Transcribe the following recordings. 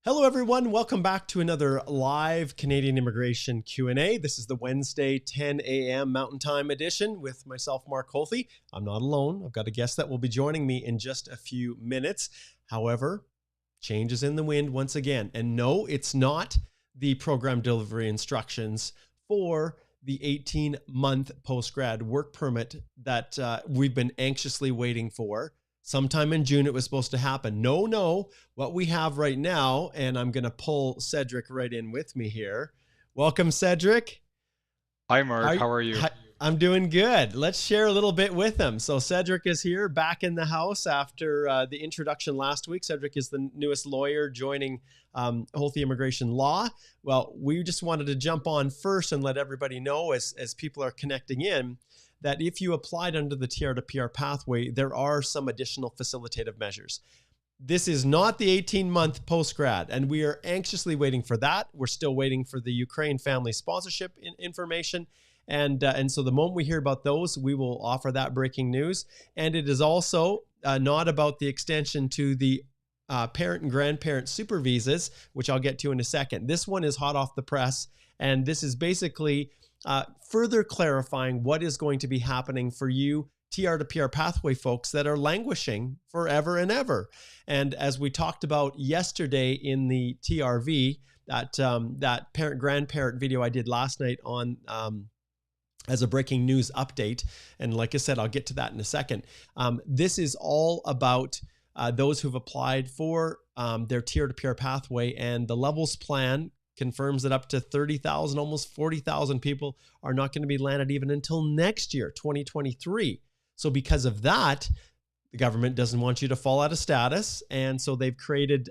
Hello, everyone. Welcome back to another live Canadian Immigration Q&A. This is the Wednesday 10 a.m. Mountain Time edition with myself, Mark Holthe. I'm not alone. I've got a guest that will be joining me in just a few minutes. However, change is in the wind once again. And no, it's not the program delivery instructions for the 18-month post-grad work permit that we've been anxiously waiting for. Sometime in June, it was supposed to happen. No, what we have right now, and I'm going to pull Cedric right in with me here. Welcome, Cedric. Hi, Mark. How are you? I'm doing good. Let's share a little bit with him. So Cedric is here, back in the house after the introduction last week. Cedric is the newest lawyer joining Holthe Immigration Law. Well, we just wanted to jump on first and let everybody know as people are connecting in, that if you applied under the TR to PR pathway, there are some additional facilitative measures. This is not the 18-month post-grad, and we are anxiously waiting for that. We're still waiting for the Ukraine family sponsorship information. And so the moment we hear about those, we will offer that breaking news. And it is also not about the extension to the parent and grandparent super visas, which I'll get to in a second. This one is hot off the press, and this is basically further clarifying what is going to be happening for you TR to PR pathway folks that are languishing forever and ever. And as we talked about yesterday in the TRV, that parent-grandparent video I did last night on as a breaking news update, and like I said, I'll get to that in a second. This is all about those who've applied for their TR to PR pathway, and the levels plan confirms that up to 30,000, almost 40,000 people are not going to be landed even until next year, 2023. So because of that, the government doesn't want you to fall out of status. And so they've created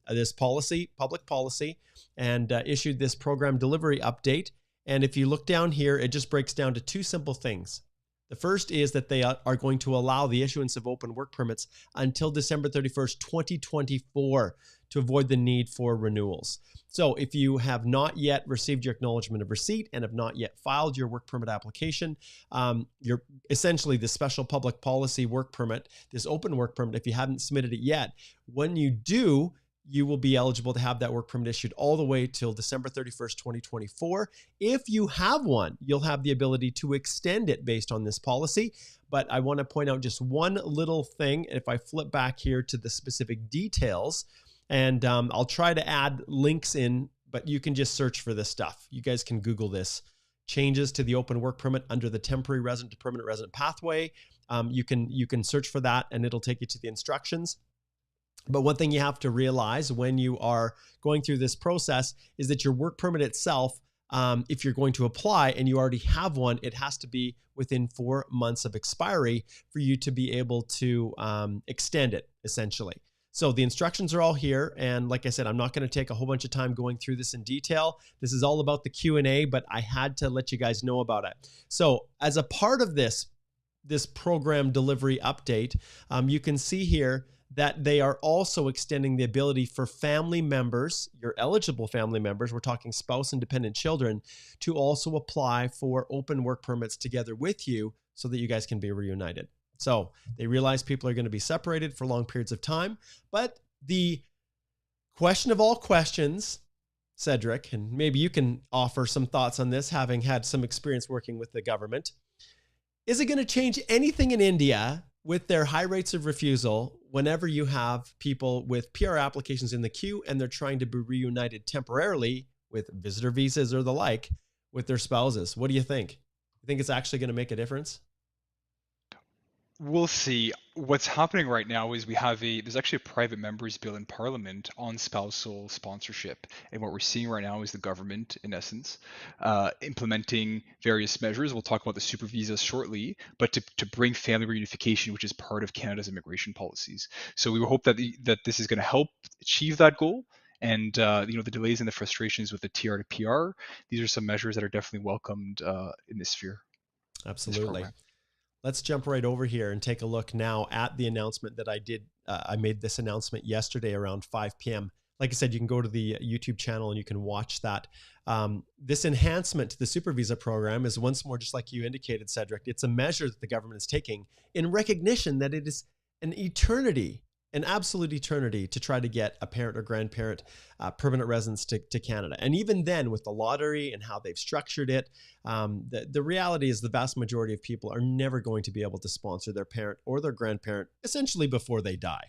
this policy, public policy, and issued this program delivery update. And if you look down here, it just breaks down to two simple things. The first is that they are going to allow the issuance of open work permits until December 31st, 2024 to avoid the need for renewals. So if you have not yet received your acknowledgement of receipt and have not yet filed your work permit application, you're essentially the special public policy work permit, this open work permit, if you haven't submitted it yet, when you do, you will be eligible to have that work permit issued all the way till December 31st, 2024. If you have one, you'll have the ability to extend it based on this policy. But I want to point out just one little thing. If I flip back here to the specific details, and I'll try to add links in, but you can just search for this stuff. You guys can Google this. Changes to the open work permit under the temporary resident to permanent resident pathway. You can search for that and it'll take you to the instructions. But one thing you have to realize when you are going through this process is that your work permit itself, if you're going to apply and you already have one, it has to be within 4 months of expiry for you to be able to extend it, essentially. So the instructions are all here. And like I said, I'm not going to take a whole bunch of time going through this in detail. This is all about the Q&A, but I had to let you guys know about it. So as a part of this program delivery update, you can see here that they are also extending the ability for family members, your eligible family members, we're talking spouse and dependent children, to also apply for open work permits together with you so that you guys can be reunited. So they realize people are going to be separated for long periods of time. But the question of all questions, Cedric, and maybe you can offer some thoughts on this, having had some experience working with the government. Is it going to change anything in India with their high rates of refusal whenever you have people with PR applications in the queue and they're trying to be reunited temporarily with visitor visas or the like with their spouses? What do you think? You think it's actually going to make a difference? We'll see. What's happening right now is there's actually a private members bill in Parliament on spousal sponsorship. And what we're seeing right now is the government, in essence, implementing various measures. We'll talk about the super visas shortly, but to bring family reunification, which is part of Canada's immigration policies. So we hope that this is going to help achieve that goal. And the delays and the frustrations with the TR to PR, these are some measures that are definitely welcomed in this sphere. Absolutely. Let's jump right over here and take a look now at the announcement that I did. I made this announcement yesterday around 5 p.m. Like I said, you can go to the YouTube channel and you can watch that. This enhancement to the super visa program is, once more, just like you indicated, Cedric, it's a measure that the government is taking in recognition that it is an eternity an absolute eternity to try to get a parent or grandparent permanent residence to Canada. And even then, with the lottery and how they've structured it, the reality is the vast majority of people are never going to be able to sponsor their parent or their grandparent essentially before they die.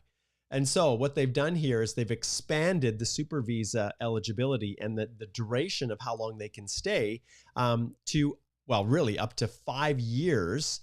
And so what they've done here is they've expanded the super visa eligibility and the duration of how long they can stay to, well, really up to 5 years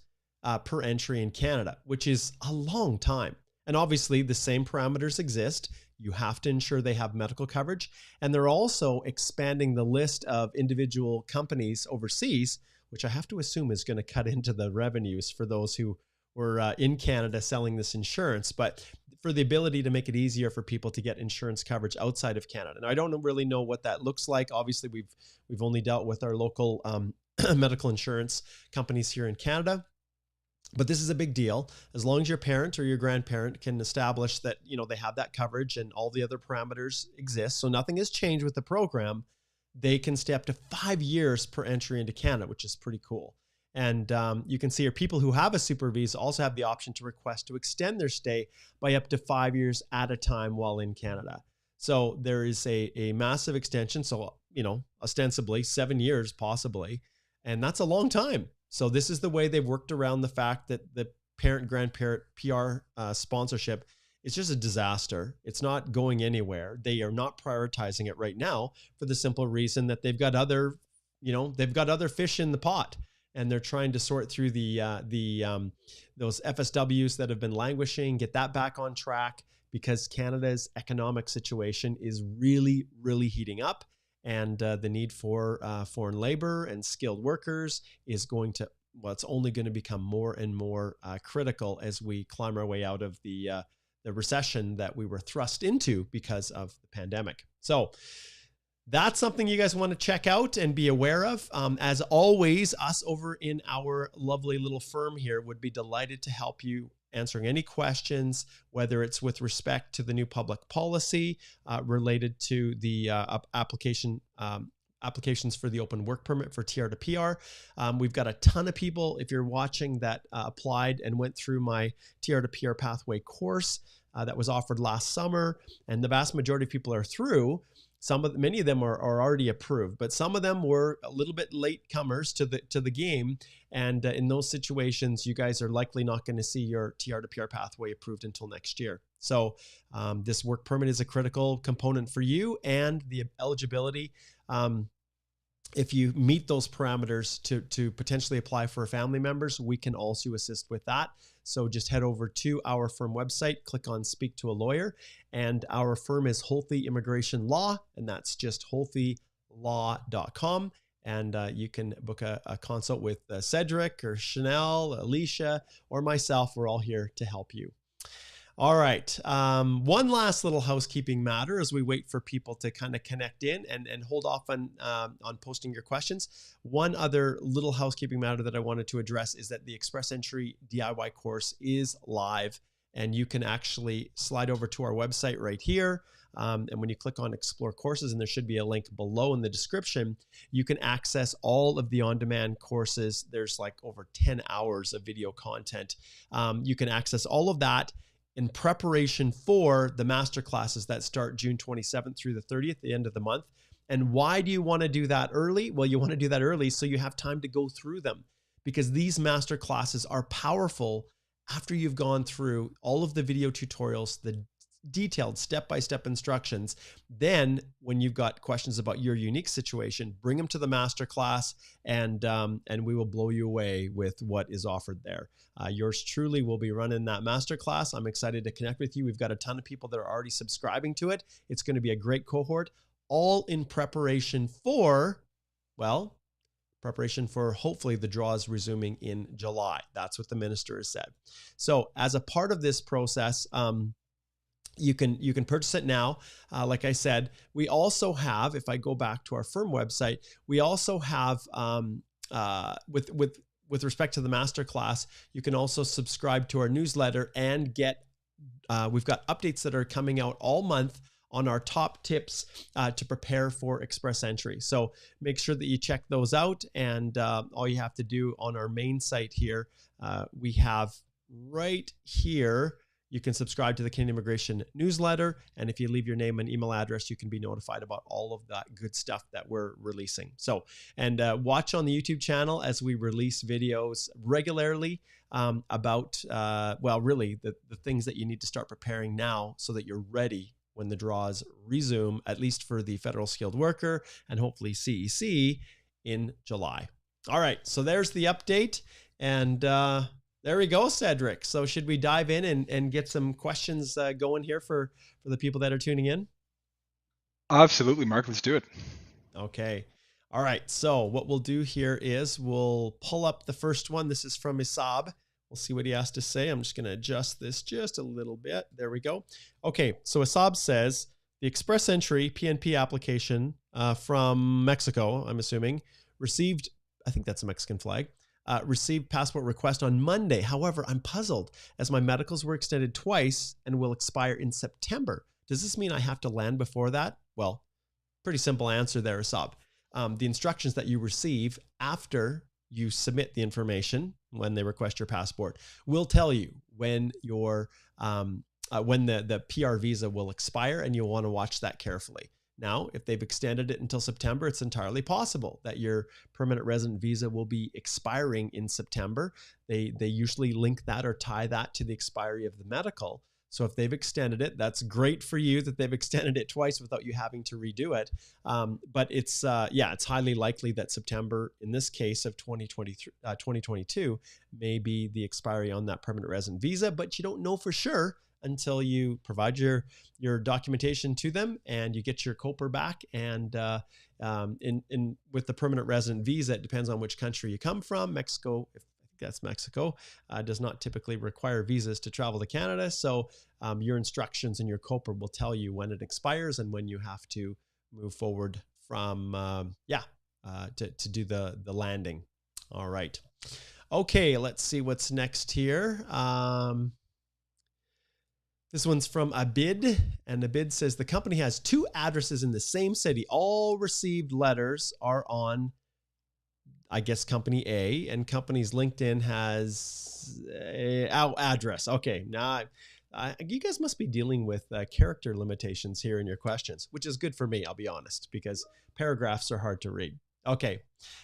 per entry in Canada, which is a long time. And obviously the same parameters exist. You have to ensure they have medical coverage. And they're also expanding the list of individual companies overseas, which I have to assume is going to cut into the revenues for those who were in Canada selling this insurance, but for the ability to make it easier for people to get insurance coverage outside of Canada. Now, I don't really know what that looks like. Obviously, we've only dealt with our local medical insurance companies here in Canada. But this is a big deal. As long as your parent or your grandparent can establish that, you know, they have that coverage and all the other parameters exist, so nothing has changed with the program, they can stay up to 5 years per entry into Canada, which is pretty cool. And you can see here, people who have a super visa also have the option to request to extend their stay by up to 5 years at a time while in Canada. So there is a massive extension. So, you know, ostensibly 7 years possibly, and that's a long time. So this is the way they've worked around the fact that the parent-grandparent PR sponsorship is just a disaster. It's not going anywhere. They are not prioritizing it right now for the simple reason that they've got other fish in the pot, and they're trying to sort through those FSWs that have been languishing, get that back on track, because Canada's economic situation is really, really heating up. And the need for foreign labor and skilled workers is going to, well, it's only going to become more and more critical as we climb our way out of the recession that we were thrust into because of the pandemic. So that's something you guys want to check out and be aware of. As always, us over in our lovely little firm here would be delighted to help you answering any questions, whether it's with respect to the new public policy related to the applications for the open work permit for TR to PR. We've got a ton of people, if you're watching, that applied and went through my TR to PR pathway course that was offered last summer, and the vast majority of people are through. Many of them are already approved, but some of them were a little bit late comers to the game. And in those situations, you guys are likely not going to see your TR to PR pathway approved until next year. So this work permit is a critical component for you, and the eligibility. If you meet those parameters to potentially apply for family members, we can also assist with that. So just head over to our firm website, click on Speak to a Lawyer, and our firm is Holthe Immigration Law, and that's just holthelaw.com. And you can book a consult with Cedric or Chanel, Alicia, or myself. We're all here to help you. All right. One last little housekeeping matter as we wait for people to kind of connect in and hold off on posting your questions. One other little housekeeping matter that I wanted to address is that the Express Entry DIY course is live, and you can actually slide over to our website right here. And when you click on Explore Courses, and there should be a link below in the description, you can access all of the on-demand courses. There's like over 10 hours of video content. You can access all of that in preparation for the master classes that start June 27th through the 30th, the end of the month. And why do you want to do that early? Well, you want to do that early so you have time to go through them, because these master classes are powerful after you've gone through all of the video tutorials, the detailed step-by-step instructions. Then when you've got questions about your unique situation, bring them to the masterclass, and we will blow you away with what is offered there. Yours truly will be running that masterclass. I'm excited to connect with you. We've got a ton of people that are already subscribing to it. It's going to be a great cohort, all in preparation for, well, preparation for hopefully the draws resuming in July. That's what the minister has said. So as a part of this process, you can purchase it now. Like I said, we also have, if I go back to our firm website, we also have, with respect to the masterclass, you can also subscribe to our newsletter and get, we've got updates that are coming out all month on our top tips to prepare for Express Entry. So make sure that you check those out. And all you have to do on our main site here, we have right here, You can subscribe to the Canadian Immigration newsletter. And if you leave your name and email address, you can be notified about all of that good stuff that we're releasing. So, and watch on the YouTube channel as we release videos regularly about, well, really the things that you need to start preparing now so that you're ready when the draws resume, at least for the federal skilled worker and hopefully CEC in July. All right, so there's the update. And there we go, Cedric. So should we dive in and get some questions going here for the people that are tuning in? Absolutely, Mark. Let's do it. Okay. All right. So what we'll do here is we'll pull up the first one. This is from Isab. We'll see what he has to say. I'm just going to adjust this just a little bit. There we go. Okay. So Isab says the express entry PNP application from Mexico, I'm assuming, received, I think that's a Mexican flag, received passport request on Monday. However, I'm puzzled as my medicals were extended twice and will expire in September. Does this mean I have to land before that? Well, pretty simple answer there, Asab. The instructions that you receive after you submit the information when they request your passport will tell you when your when the PR visa will expire, and you'll want to watch that carefully. Now, if they've extended it until September, it's entirely possible that your permanent resident visa will be expiring in September. They usually link that or tie that to the expiry of the medical. So if they've extended it, that's great for you that they've extended it twice without you having to redo it. But it's, yeah, it's highly likely that September, in this case of 2022, may be the expiry on that permanent resident visa, but you don't know for sure until you provide your documentation to them and you get your COPR back. And with the permanent resident visa, it depends on which country you come from. Mexico, if that's Mexico, does not typically require visas to travel to Canada. So your instructions and your COPR will tell you when it expires and when you have to move forward from, to do the landing. All right. Okay, let's see what's next here. This one's from Abid, and Abid says the company has 2 addresses in the same city. All received letters are on, I guess, company A, and company's LinkedIn has our address. Okay, now you guys must be dealing with character limitations here in your questions, which is good for me, I'll be honest, because paragraphs are hard to read. Okay,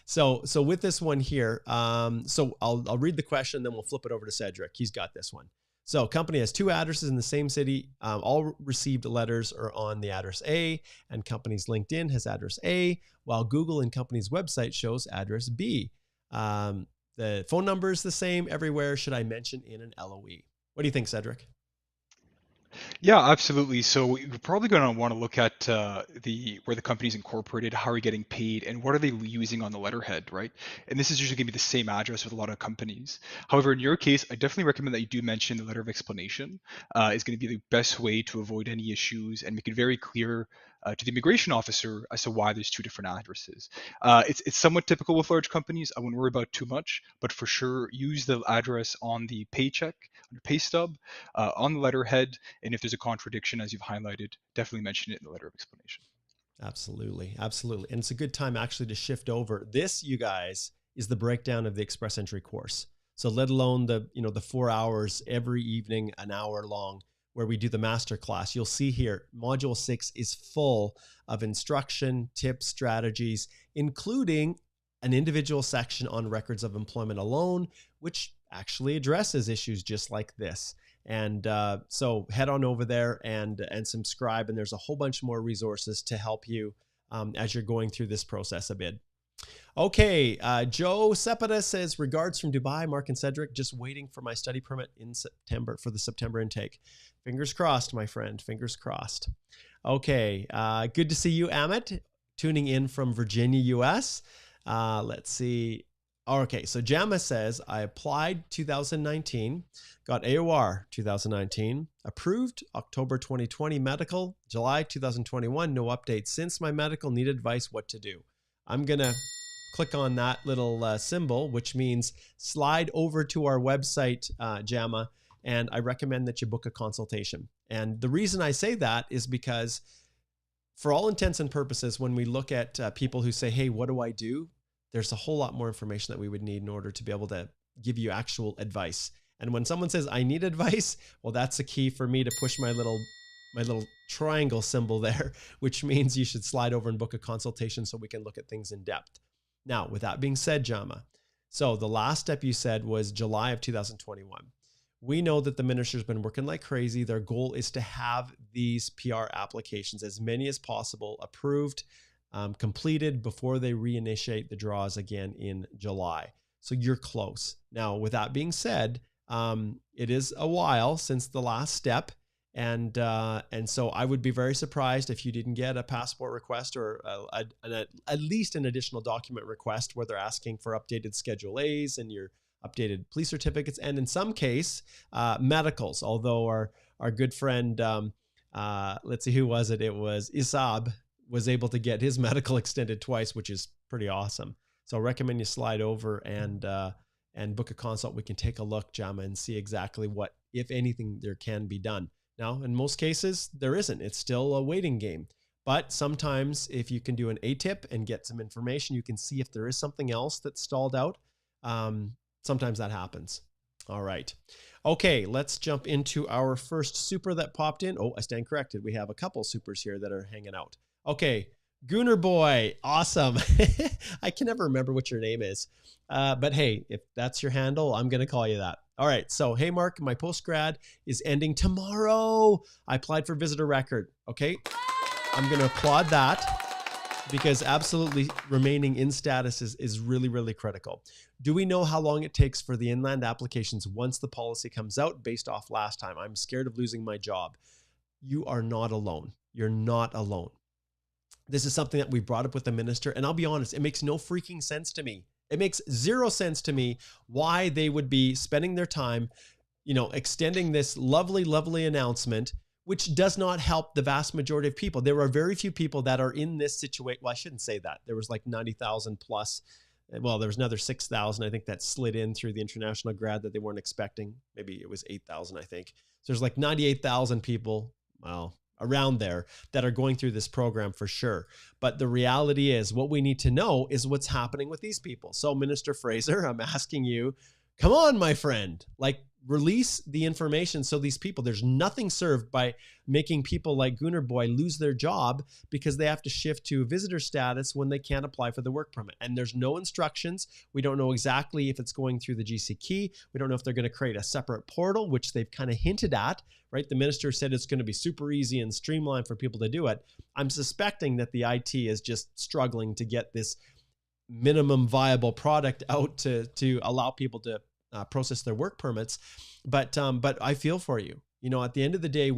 so with this one here, so I'll read the question, then we'll flip it over to Cedric. He's got this one. So company has 2 addresses in the same city. All received letters are on the address A, and company's LinkedIn has address A, while Google and company's website shows address B. The phone number is the same everywhere. Should I mention in an LOE? What do you think, Cedric? Yeah, absolutely. So we're probably going to want to look at where the company's incorporated, how are you getting paid, and what are they using on the letterhead, right? And this is usually going to be the same address with a lot of companies. However, in your case, I definitely recommend that you do mention the letter of explanation. Is going to be the best way to avoid any issues and make it very clear to the immigration officer as to why there's 2 different addresses. It's somewhat typical with large companies. I wouldn't worry about too much, but for sure, use the address on the paycheck, on your pay stub, on the letterhead. And if there's a contradiction, as you've highlighted, definitely mention it in the letter of explanation. Absolutely. Absolutely. And it's a good time actually to shift over. This, you guys, is the breakdown of the Express Entry course. So let alone the 4 hours every evening, an hour long, where we do the master class. You'll see here, module 6 is full of instruction, tips, strategies, including an individual section on records of employment alone, which actually addresses issues just like this. And so head on over there and subscribe. And there's a whole bunch more resources to help you as you're going through this process a bit. Okay, Joe Sepeda says, regards from Dubai, Mark and Cedric, just waiting for my study permit in September for the September intake. Fingers crossed, my friend, fingers crossed. Okay, good to see you, Amit, tuning in from Virginia, US. Let's see. Okay, so Jama says, I applied 2019, got AOR 2019, approved October 2020 medical, July 2021, no update since my medical, need advice what to do. I'm going to click on that little symbol, which means slide over to our website, Jama, and I recommend that you book a consultation. And the reason I say that is because for all intents and purposes, when we look at people who say, hey, what do I do? There's a whole lot more information that we would need in order to be able to give you actual advice. And when someone says, I need advice, well, that's a key for me to push my little triangle symbol there, which means you should slide over and book a consultation so we can look at things in depth. Now, with that being said, Jama, so the last step you said was July of 2021. We know that the minister's been working like crazy. Their goal is to have these PR applications, as many as possible, approved, completed before they reinitiate the draws again in July. So you're close. Now, with that being said, it is a while since the last step. And so I would be very surprised if you didn't get a passport request or at least an additional document request where they're asking for updated Schedule A's and your updated police certificates, and in some case, medicals. Although our good friend, let's see, who was it? It was Isab, was able to get his medical extended twice, which is pretty awesome. So I recommend you slide over and book a consult. We can take a look, Jama, and see exactly what, if anything, there can be done. Now, in most cases, there isn't. It's still a waiting game. But sometimes if you can do an ATIP and get some information, you can see if there is something else that's stalled out. Sometimes that happens. All right. Okay, let's jump into our first super that popped in. Oh, I stand corrected. We have a couple supers here that are hanging out. Okay, Gooner Boy. Awesome. I can never remember what your name is. But hey, if that's your handle, I'm going to call you that. All right. So, hey, Mark, my post-grad is ending tomorrow. I applied for visitor record. Okay. I'm going to applaud that because absolutely remaining in status is really, really critical. Do we know how long it takes for the inland applications once the policy comes out based off last time? I'm scared of losing my job. You are not alone. You're not alone. This is something that we brought up with the minister. And I'll be honest, it makes no freaking sense to me. It makes zero sense to me why they would be spending their time, extending this lovely, lovely announcement, which does not help the vast majority of people. There are very few people that are in this situation. Well, I shouldn't say that. There was like 90,000 plus. Well, there was another 6,000, I think, that slid in through the international grad that they weren't expecting. Maybe it was 8,000, I think. So there's like 98,000 people, well, around there that are going through this program for sure. But the reality is what we need to know is what's happening with these people. So Minister Fraser, I'm asking you, come on, my friend, release the information. So these people, there's nothing served by making people like Gooner Boy lose their job because they have to shift to visitor status when they can't apply for the work permit. And there's no instructions. We don't know exactly if it's going through the GC key. We don't know if they're going to create a separate portal, which they've kind of hinted at, right? The minister said it's going to be super easy and streamlined for people to do it. I'm suspecting that the IT is just struggling to get this minimum viable product out to allow people to process their work permits. But I feel for you. At the end of the day,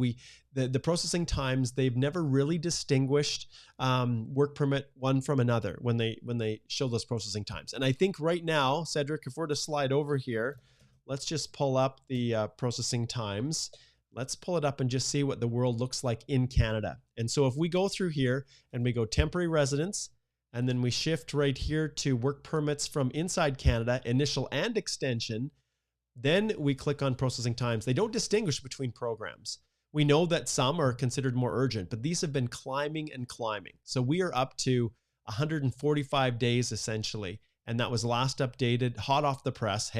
the processing times, they've never really distinguished work permit one from another when they show those processing times. And I think right now, Cedric, if we're to slide over here, let's just pull up the processing times. Let's pull it up and just see what the world looks like in Canada. And so if we go through here and we go temporary residence, and then we shift right here to work permits from inside Canada, initial and extension. Then we click on processing times. They don't distinguish between programs. We know that some are considered more urgent, but these have been climbing and climbing. So we are up to 145 days essentially. And that was last updated, hot off the press,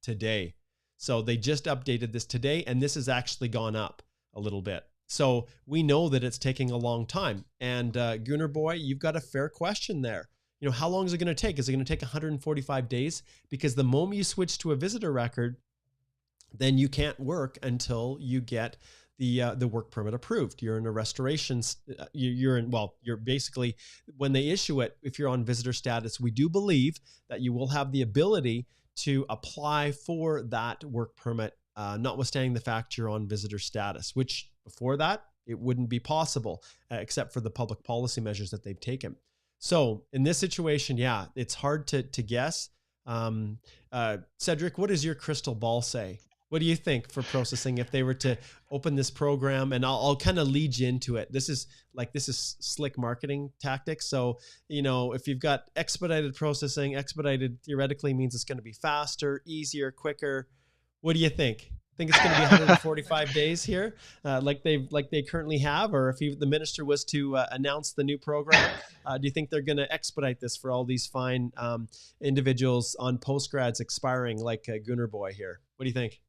today. So they just updated this today, and this has actually gone up a little bit. So we know that it's taking a long time. And Gooner Boy, you've got a fair question there. How long is it going to take? Is it going to take 145 days? Because the moment you switch to a visitor record, then you can't work until you get the work permit approved. You're in a restoration. You're basically, when they issue it, if you're on visitor status, we do believe that you will have the ability to apply for that work permit, notwithstanding the fact you're on visitor status, which before that, it wouldn't be possible, except for the public policy measures that they've taken. So in this situation, it's hard to guess. Cedric, what does your crystal ball say? What do you think for processing if they were to open this program? And I'll kind of lead you into it. This is slick marketing tactics. So, if you've got expedited processing, expedited theoretically means it's going to be faster, easier, quicker. What do you think? Think it's going to be 145 days here, like they currently have, or if the minister was to announce the new program, do you think they're going to expedite this for all these fine individuals on postgrads expiring, like Gooner Boy here? What do you think?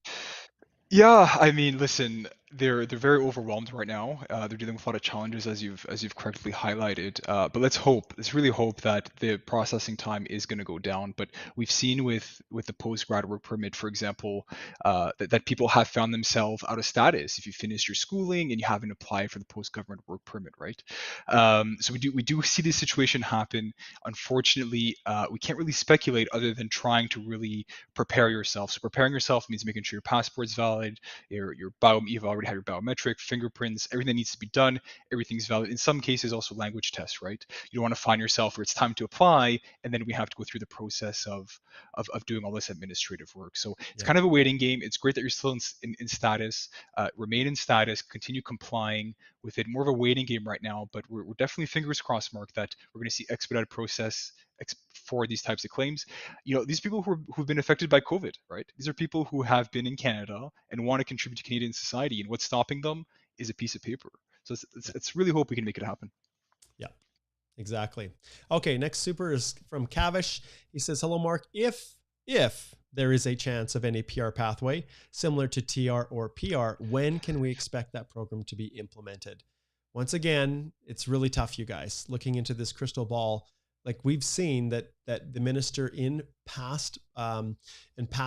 Yeah, I mean, listen, they're very overwhelmed right now. They're dealing with a lot of challenges, as you've correctly highlighted. But let's hope, let's really hope that the processing time is going to go down. But we've seen with the post-grad work permit, for example, that people have found themselves out of status if you finished your schooling and you haven't applied for the post-government work permit, right? So we do see this situation happen. Unfortunately, we can't really speculate other than trying to really prepare yourself. So preparing yourself means making sure your passport's valid, you've already had your biometric, fingerprints, everything that needs to be done, everything's valid. In some cases, also language tests, right? You don't want to find yourself where it's time to apply, and then we have to go through the process of doing all this administrative work. So it's Yeah. kind of a waiting game. It's great that you're still in status, remain in status, continue complying with it. More of a waiting game right now, but we're definitely fingers crossed, Mark, that we're going to see expedited process for these types of claims. These people who've been affected by COVID, right? These are people who have been in Canada and want to contribute to Canadian society, and what's stopping them is a piece of paper. So it's really hope we can make it happen. Yeah, exactly. Okay, next super is from Kavish. He says, "Hello, Mark. If there is a chance of any PR pathway similar to TR or PR, when can we expect that program to be implemented?" Once again, it's really tough, you guys. Looking into this crystal ball, like we've seen that the minister in past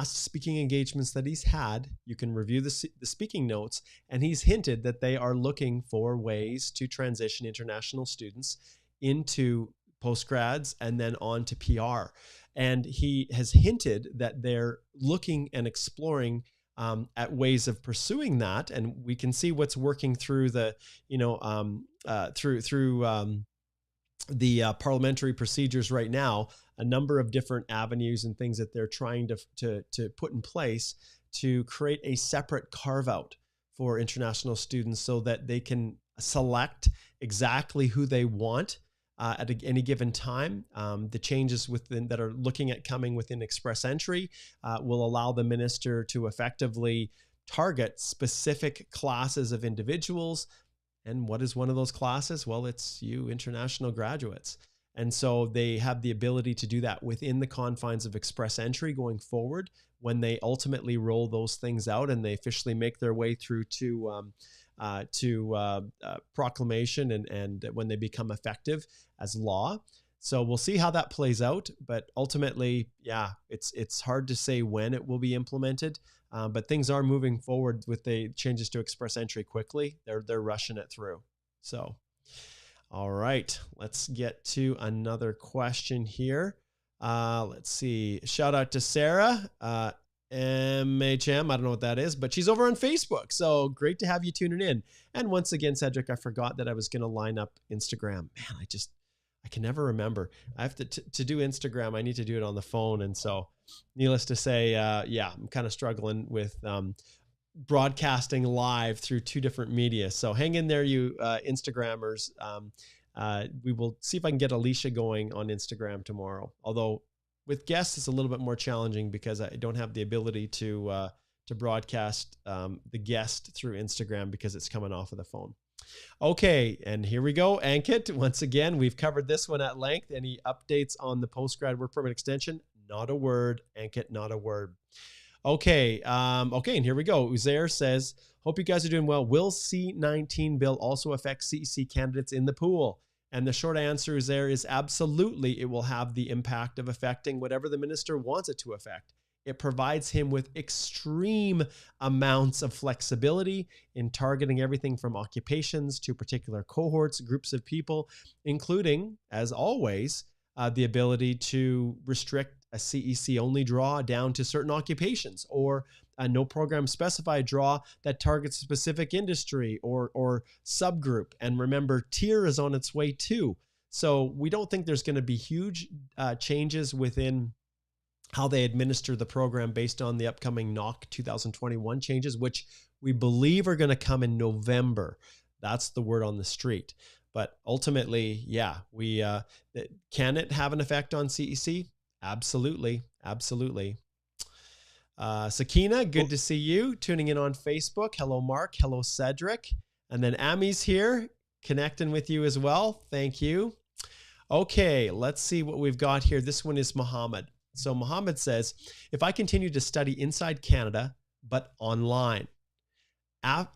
speaking engagements that he's had, you can review the speaking notes, and he's hinted that they are looking for ways to transition international students into postgrads and then on to PR. And he has hinted that they're looking and exploring at ways of pursuing that, and we can see what's working through the the parliamentary procedures right now, a number of different avenues and things that they're trying to put in place to create a separate carve out for international students so that they can select exactly who they want at any given time. The changes that are looking at coming within Express Entry will allow the minister to effectively target specific classes of individuals. And what is one of those classes? Well, it's you international graduates. And so they have the ability to do that within the confines of Express Entry going forward when they ultimately roll those things out and they officially make their way through to proclamation and when they become effective as law. So we'll see how that plays out. But ultimately, yeah, it's hard to say when it will be implemented. But things are moving forward with the changes to Express Entry quickly. They're rushing it through. So, all right, let's get to another question here. Let's see. Shout out to Sarah, MHM. I don't know what that is, but she's over on Facebook. So great to have you tuning in. And once again, Cedric, I forgot that I was going to line up Instagram. Man, I can never remember. I have to do Instagram. I need to do it on the phone. And so needless to say, yeah, I'm kind of struggling with broadcasting live through two different media. So hang in there, you Instagrammers. We will see if I can get Alicia going on Instagram tomorrow. Although with guests, it's a little bit more challenging because I don't have the ability to broadcast the guest through Instagram because it's coming off of the phone. Okay, and here we go. Ankit, once again, we've covered this one at length. Any updates on the post-grad work permit extension? Not a word, Ankit, not a word. Okay, and here we go. Uzair says, hope you guys are doing well. Will C-19 bill also affect CEC candidates in the pool? And the short answer, Uzair, is absolutely it will have the impact of affecting whatever the minister wants it to affect. It provides him with extreme amounts of flexibility in targeting everything from occupations to particular cohorts, groups of people, including, as always, the ability to restrict a CEC only draw down to certain occupations, or a no program specified draw that targets a specific industry or subgroup. And remember, tier is on its way too. So we don't think there's going to be huge changes within how they administer the program based on the upcoming NOC 2021 changes, which we believe are going to come in November. That's the word on the street. But ultimately, yeah, can it have an effect on CEC? Absolutely. Absolutely. Sakina, good to see you tuning in on Facebook. Hello, Mark. Hello, Cedric. And then Ami's here connecting with you as well. Thank you. Okay, let's see what we've got here. This one is Muhammad. So Mohammed says, if I continue to study inside Canada, but online,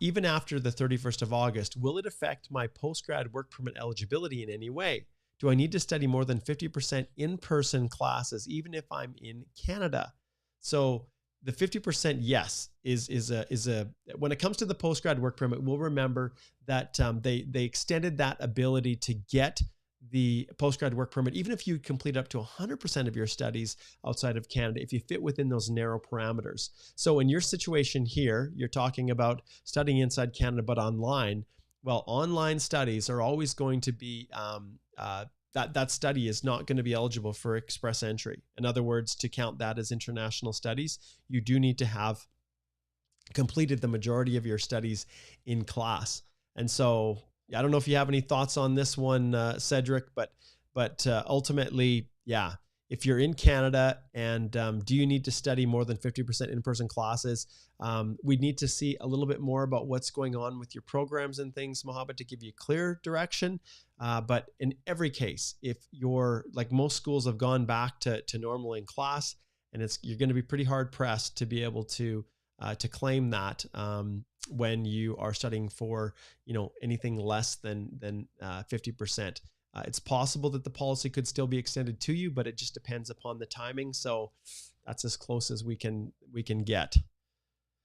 even after the 31st of August, will it affect my post-grad work permit eligibility in any way? Do I need to study more than 50% in-person classes, even if I'm in Canada? So the 50%, yes, is a when it comes to the post-grad work permit, we'll remember that they extended that ability to get the post-grad work permit, even if you complete up to 100% of your studies outside of Canada, if you fit within those narrow parameters. So in your situation here, you're talking about studying inside Canada, but online. Well, online studies are always going to be, that study is not going to be eligible for express entry. In other words, to count that as international studies, you do need to have completed the majority of your studies in class. And so I don't know if you have any thoughts on this one, Cedric, but ultimately, yeah, if you're in Canada and do you need to study more than 50% in-person classes, we need to see a little bit more about what's going on with your programs and things, Mohammed, to give you clear direction. But in every case, if you're like most schools have gone back to normal in class, and you're going to be pretty hard pressed to be able to claim that when you are studying for anything less than 50%. It's possible that the policy could still be extended to you, but it just depends upon the timing. So that's as close as we can get.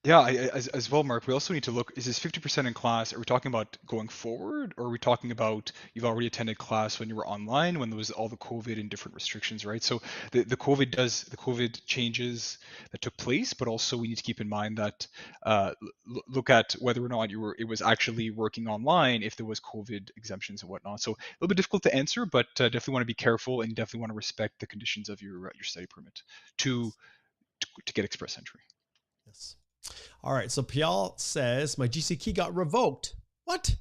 Yeah, as well, Mark, we also need to look, is this 50% in class? Are we talking about going forward? Or are we talking about you've already attended class when you were online, when there was all the COVID and different restrictions, right? So the COVID changes that took place, but also we need to keep in mind that look at whether or not it was actually working online if there was COVID exemptions and whatnot. So a little bit difficult to answer, but definitely want to be careful and definitely want to respect the conditions of your study permit to get express entry. Yes. All right. So Pial says, my GC key got revoked. What?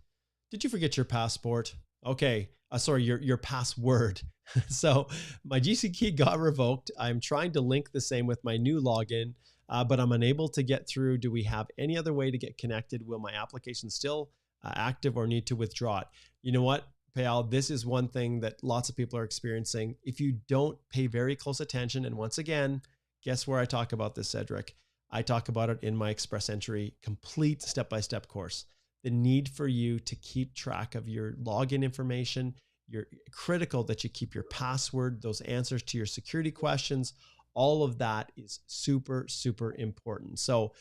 Did you forget your passport? Okay. Sorry, your password. So my GC key got revoked. I'm trying to link the same with my new login, but I'm unable to get through. Do we have any other way to get connected? Will my application still active or need to withdraw it? You know what, Payal, this is one thing that lots of people are experiencing. If you don't pay very close attention, and once again, guess where I talk about this, Cedric? I talk about it in my Express Entry complete step-by-step course. The need for you to keep track of your login information. You're critical that you keep your password, those answers to your security questions. All of that is super, super important. So,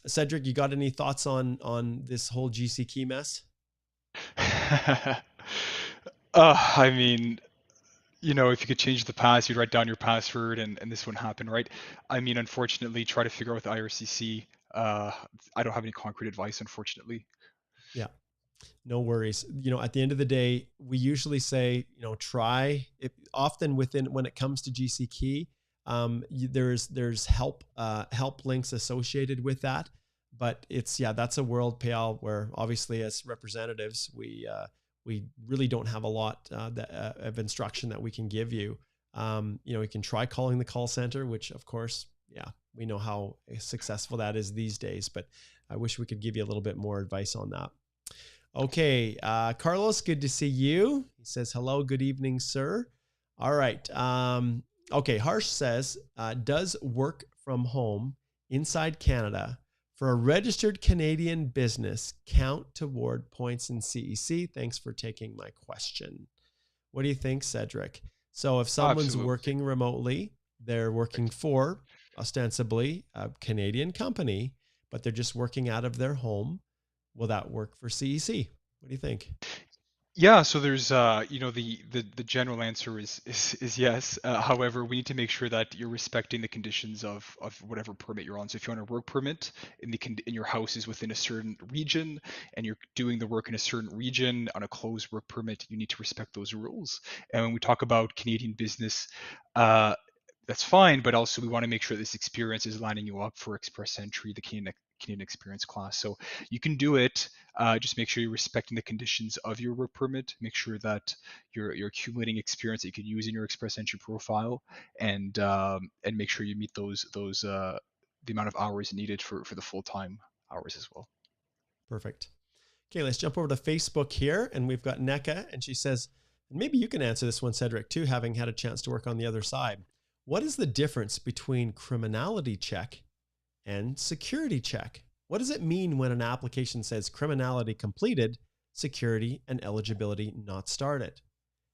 Cedric, you got any thoughts on this whole GC key mess? I mean, if you could change the pass, you'd write down your password, and this wouldn't happen, right? I mean, unfortunately, try to figure out with the IRCC. I don't have any concrete advice, unfortunately. Yeah, no worries. At the end of the day, we usually say, try it. Often when it comes to GC key, there's help links associated with that. But that's a world, Payal, where obviously as representatives, we really don't have a lot of instruction that we can give you. You can try calling the call center, which of course, we know how successful that is these days, but I wish we could give you a little bit more advice on that. Okay. Carlos, good to see you. He says, hello, good evening, sir. All right. Okay. Harsh says, does work from home inside Canada for a registered Canadian business count toward points in CEC? Thanks for taking my question. What do you think, Cedric? So if someone's Absolutely. working remotely, they're working for ostensibly a Canadian company, but they're just working out of their home. Will that work for CEC? What do you think? Yeah, so there's the general answer is yes. However, we need to make sure that you're respecting the conditions of whatever permit you're on. So if you're on a work permit in your house is within a certain region and you're doing the work in a certain region on a closed work permit, you need to respect those rules. And when we talk about Canadian business, that's fine, but also we want to make sure this experience is lining you up for express entry, the Canadian experience class. So you can do it. Just make sure you're respecting the conditions of your work permit. Make sure that you're accumulating experience that you can use in your express entry profile, and make sure you meet those the amount of hours needed for the full-time hours as well. Perfect. Okay, let's jump over to Facebook here, and we've got NECA, and she says, and maybe you can answer this one, Cedric, too, having had a chance to work on the other side. what is the difference between criminality check and security check? What does it mean when an application says criminality completed, security and eligibility not started?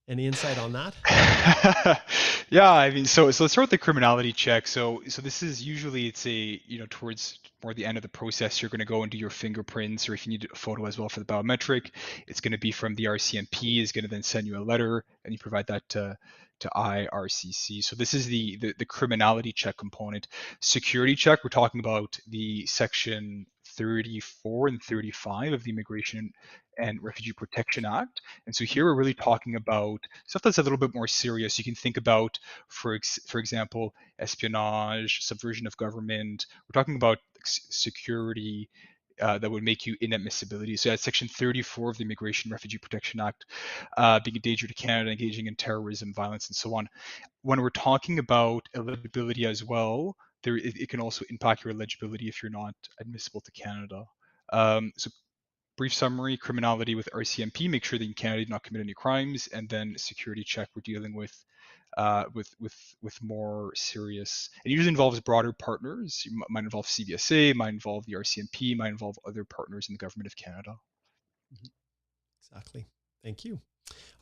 Any insight on that? Yeah, I mean, so let's start with the criminality check. So this is usually, it's a, towards more the end of the process, you're going to go and do your fingerprints, or if you need a photo as well for the biometric, it's going to be from the RCMP, is going to then send you a letter, and you provide that to IRCC. So this is the criminality check component. Security check, we're talking about the section 34 and 35 of the Immigration and Refugee Protection Act. And so here we're really talking about stuff that's a little bit more serious. You can think about, for example, espionage, subversion of government. We're talking about security that would make you inadmissibility. So that's Section 34 of the Immigration and Refugee Protection Act, being a danger to Canada, engaging in terrorism, violence, and so on. When we're talking about eligibility as well, it can also impact your eligibility if you're not admissible to Canada. So brief summary: criminality with RCMP, make sure that in Canada you do not commit any crimes, and then security check, we're dealing with more serious. It usually involves broader partners. It might involve CBSA, might involve the RCMP, might involve other partners in the government of Canada. Exactly. Thank you.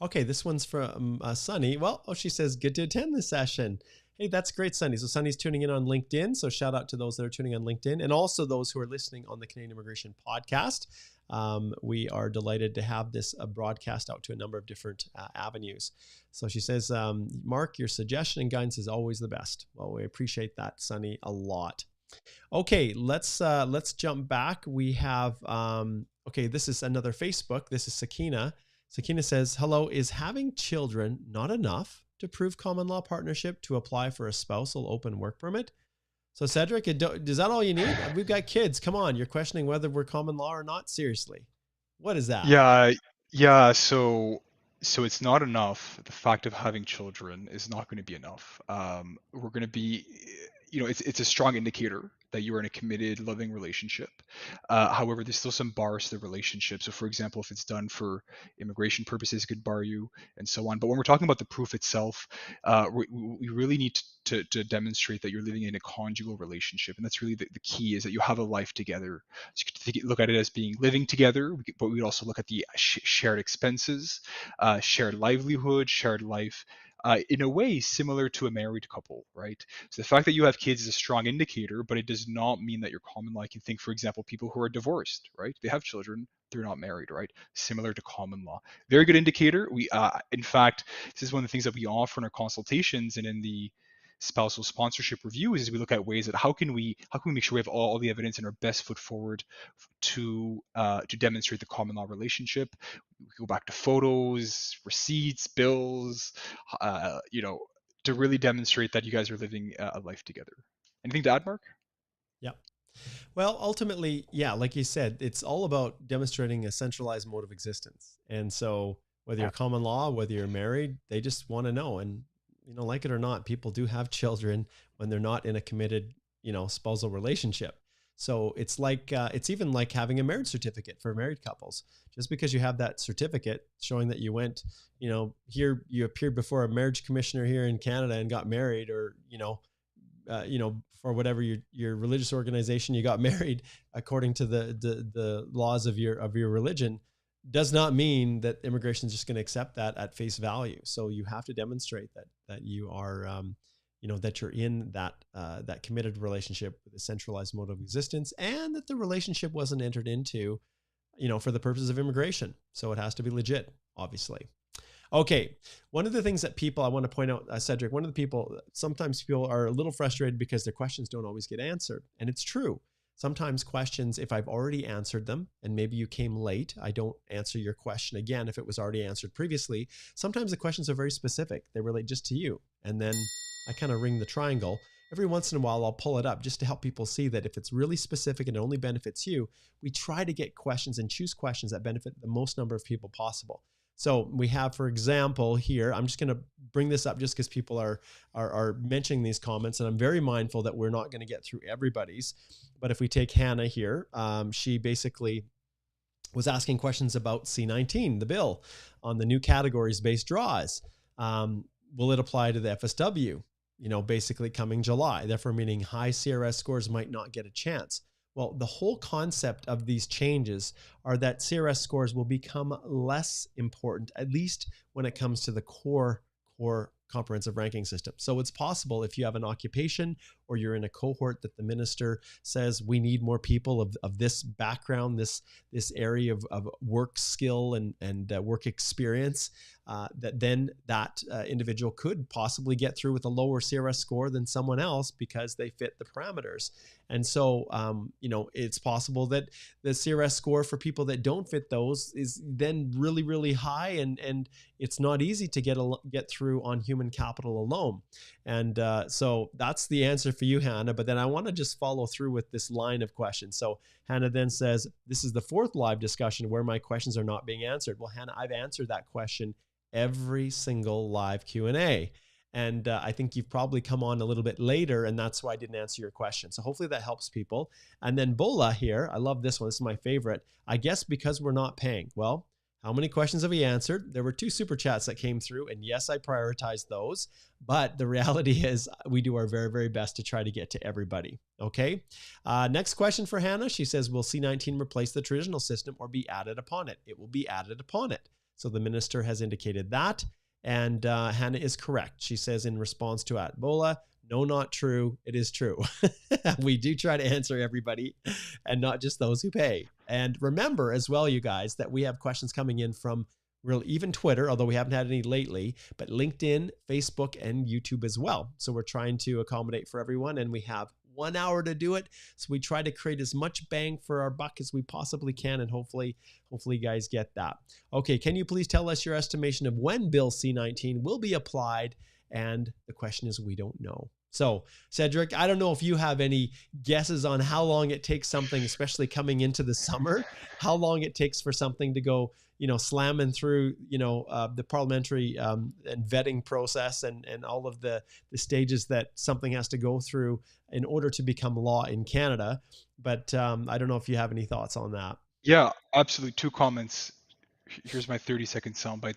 Okay, this one's from Sunny. Well, she says, good to attend this session. Hey, that's great, Sunny. So Sunny's tuning in on LinkedIn. So shout out to those that are tuning on LinkedIn, and also those who are listening on the Canadian Immigration Podcast. We are delighted to have this broadcast out to a number of different avenues. So she says, Mark, your suggestion and guidance is always the best. Well, we appreciate that, Sunny, a lot. Okay, let's jump back. We have, okay, this is another Facebook. This is Sakina. Sakina says, hello, is having children not enough to prove common law partnership to apply for a spousal open work permit? So Cedric, is that all you need? We've got kids. Come on. You're questioning whether we're common law or not. Seriously. What is that? Yeah. So it's not enough. The fact of having children is not going to be enough. We're going to be, it's a strong indicator that you are in a committed, loving relationship. However, there's still some bars to the relationship. So, for example, if it's done for immigration purposes, it could bar you, and so on. But when we're talking about the proof itself, we really need to demonstrate that you're living in a conjugal relationship, and that's really the key, is that you have a life together. So you could look at it as being living together, but we would also look at the shared expenses, shared livelihood, shared life. In a way similar to a married couple, right? So the fact that you have kids is a strong indicator, but it does not mean that you're common law. You can think, for example, people who are divorced, right? They have children, they're not married, right? Similar to common law. Very good indicator. In fact, this is one of the things that we offer in our consultations and in the spousal sponsorship reviews, is we look at ways that how can we make sure we have all the evidence and our best foot forward to demonstrate the common law relationship. We go back to photos, receipts, bills, to really demonstrate that you guys are living a life together. Anything to add, Mark? Yeah. Well, ultimately, yeah, like you said, it's all about demonstrating a centralized mode of existence. And so whether you're common law, whether you're married, they just want to know. And, like it or not, people do have children when they're not in a committed, spousal relationship. So it's like, it's even like having a marriage certificate for married couples. Just because you have that certificate showing that you went, here, you appeared before a marriage commissioner here in Canada and got married, or, for whatever your religious organization, you got married according to the laws of your religion, does not mean that immigration is just going to accept that at face value. So you have to demonstrate that you are, that you're in that committed relationship with a centralized mode of existence, and that the relationship wasn't entered into, for the purposes of immigration. So it has to be legit, obviously. Okay. One of the things that people, I want to point out, Cedric, sometimes people are a little frustrated because their questions don't always get answered. And it's true. Sometimes questions, if I've already answered them and maybe you came late, I don't answer your question again if it was already answered previously. Sometimes the questions are very specific. They relate just to you. And then I kind of ring the triangle. Every once in a while, I'll pull it up just to help people see that if it's really specific and it only benefits you, we try to get questions and choose questions that benefit the most number of people possible. So we have, for example, here, I'm just going to bring this up just because people are mentioning these comments, and I'm very mindful that we're not going to get through everybody's. But if we take Hannah here, she basically was asking questions about C19, the bill, on the new categories-based draws. Will it apply to the FSW? basically coming July, therefore meaning high CRS scores might not get a chance. Well, the whole concept of these changes are that CRS scores will become less important, at least when it comes to the core comprehensive ranking system. So it's possible if you have an occupation or you're in a cohort that the minister says we need more people of this background, this area of work skill and work experience, that individual could possibly get through with a lower CRS score than someone else because they fit the parameters. And so, it's possible that the CRS score for people that don't fit those is then really, really high, and it's not easy to get through on human capital alone. And so that's the answer for you, Hannah. But then I want to just follow through with this line of questions. So Hannah then says, this is the fourth live discussion where my questions are not being answered. Well, Hannah, I've answered that question every single live Q&A. And I think you've probably come on a little bit later, and that's why I didn't answer your question. So hopefully that helps people. And then Bola here, I love this one. This is my favorite. I guess because we're not paying. Well, how many questions have we answered? There were 2 super chats that came through, and yes, I prioritized those. But the reality is we do our very, very best to try to get to everybody. Okay. Next question for Hannah. She says, will C19 replace the traditional system or be added upon it? It will be added upon it. So the minister has indicated that. And Hannah is correct. She says in response to Bola, no, not true. It is true. We do try to answer everybody and not just those who pay. And remember as well, you guys, that we have questions coming in from even Twitter, although we haven't had any lately, but LinkedIn, Facebook, and YouTube as well. So we're trying to accommodate for everyone, and we have 1 hour to do it. So we try to create as much bang for our buck as we possibly can, and hopefully you guys get that. Okay, can you please tell us your estimation of when Bill C-19 will be applied? And the question is, we don't know. So Cedric, I don't know if you have any guesses on how long it takes something, especially coming into the summer, how long it takes for something to go, slamming through, the parliamentary and vetting process and all of the stages that something has to go through in order to become law in Canada. But I don't know if you have any thoughts on that. Yeah, absolutely. 2 comments. Here's my 30-second soundbite.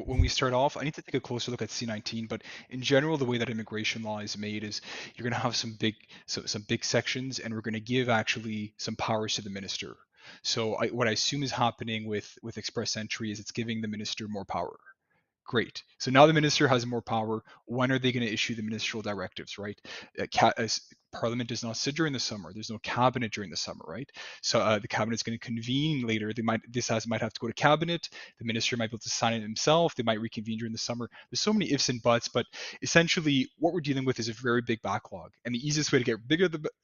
When we start off, I need to take a closer look at C19, but in general, the way that immigration law is made is you're going to have some big sections, and we're going to give actually some powers to the minister. So what I assume is happening with express entry is it's giving the minister more power. Great. So now the minister has more power. When are they going to issue the ministerial directives, right? Parliament does not sit during the summer. There's no cabinet during the summer, right? So the cabinet's going to convene later. Might have to go to cabinet. The minister might be able to sign it himself. They might reconvene during the summer. There's so many ifs and buts, but essentially what we're dealing with is a very big backlog. And the easiest way to get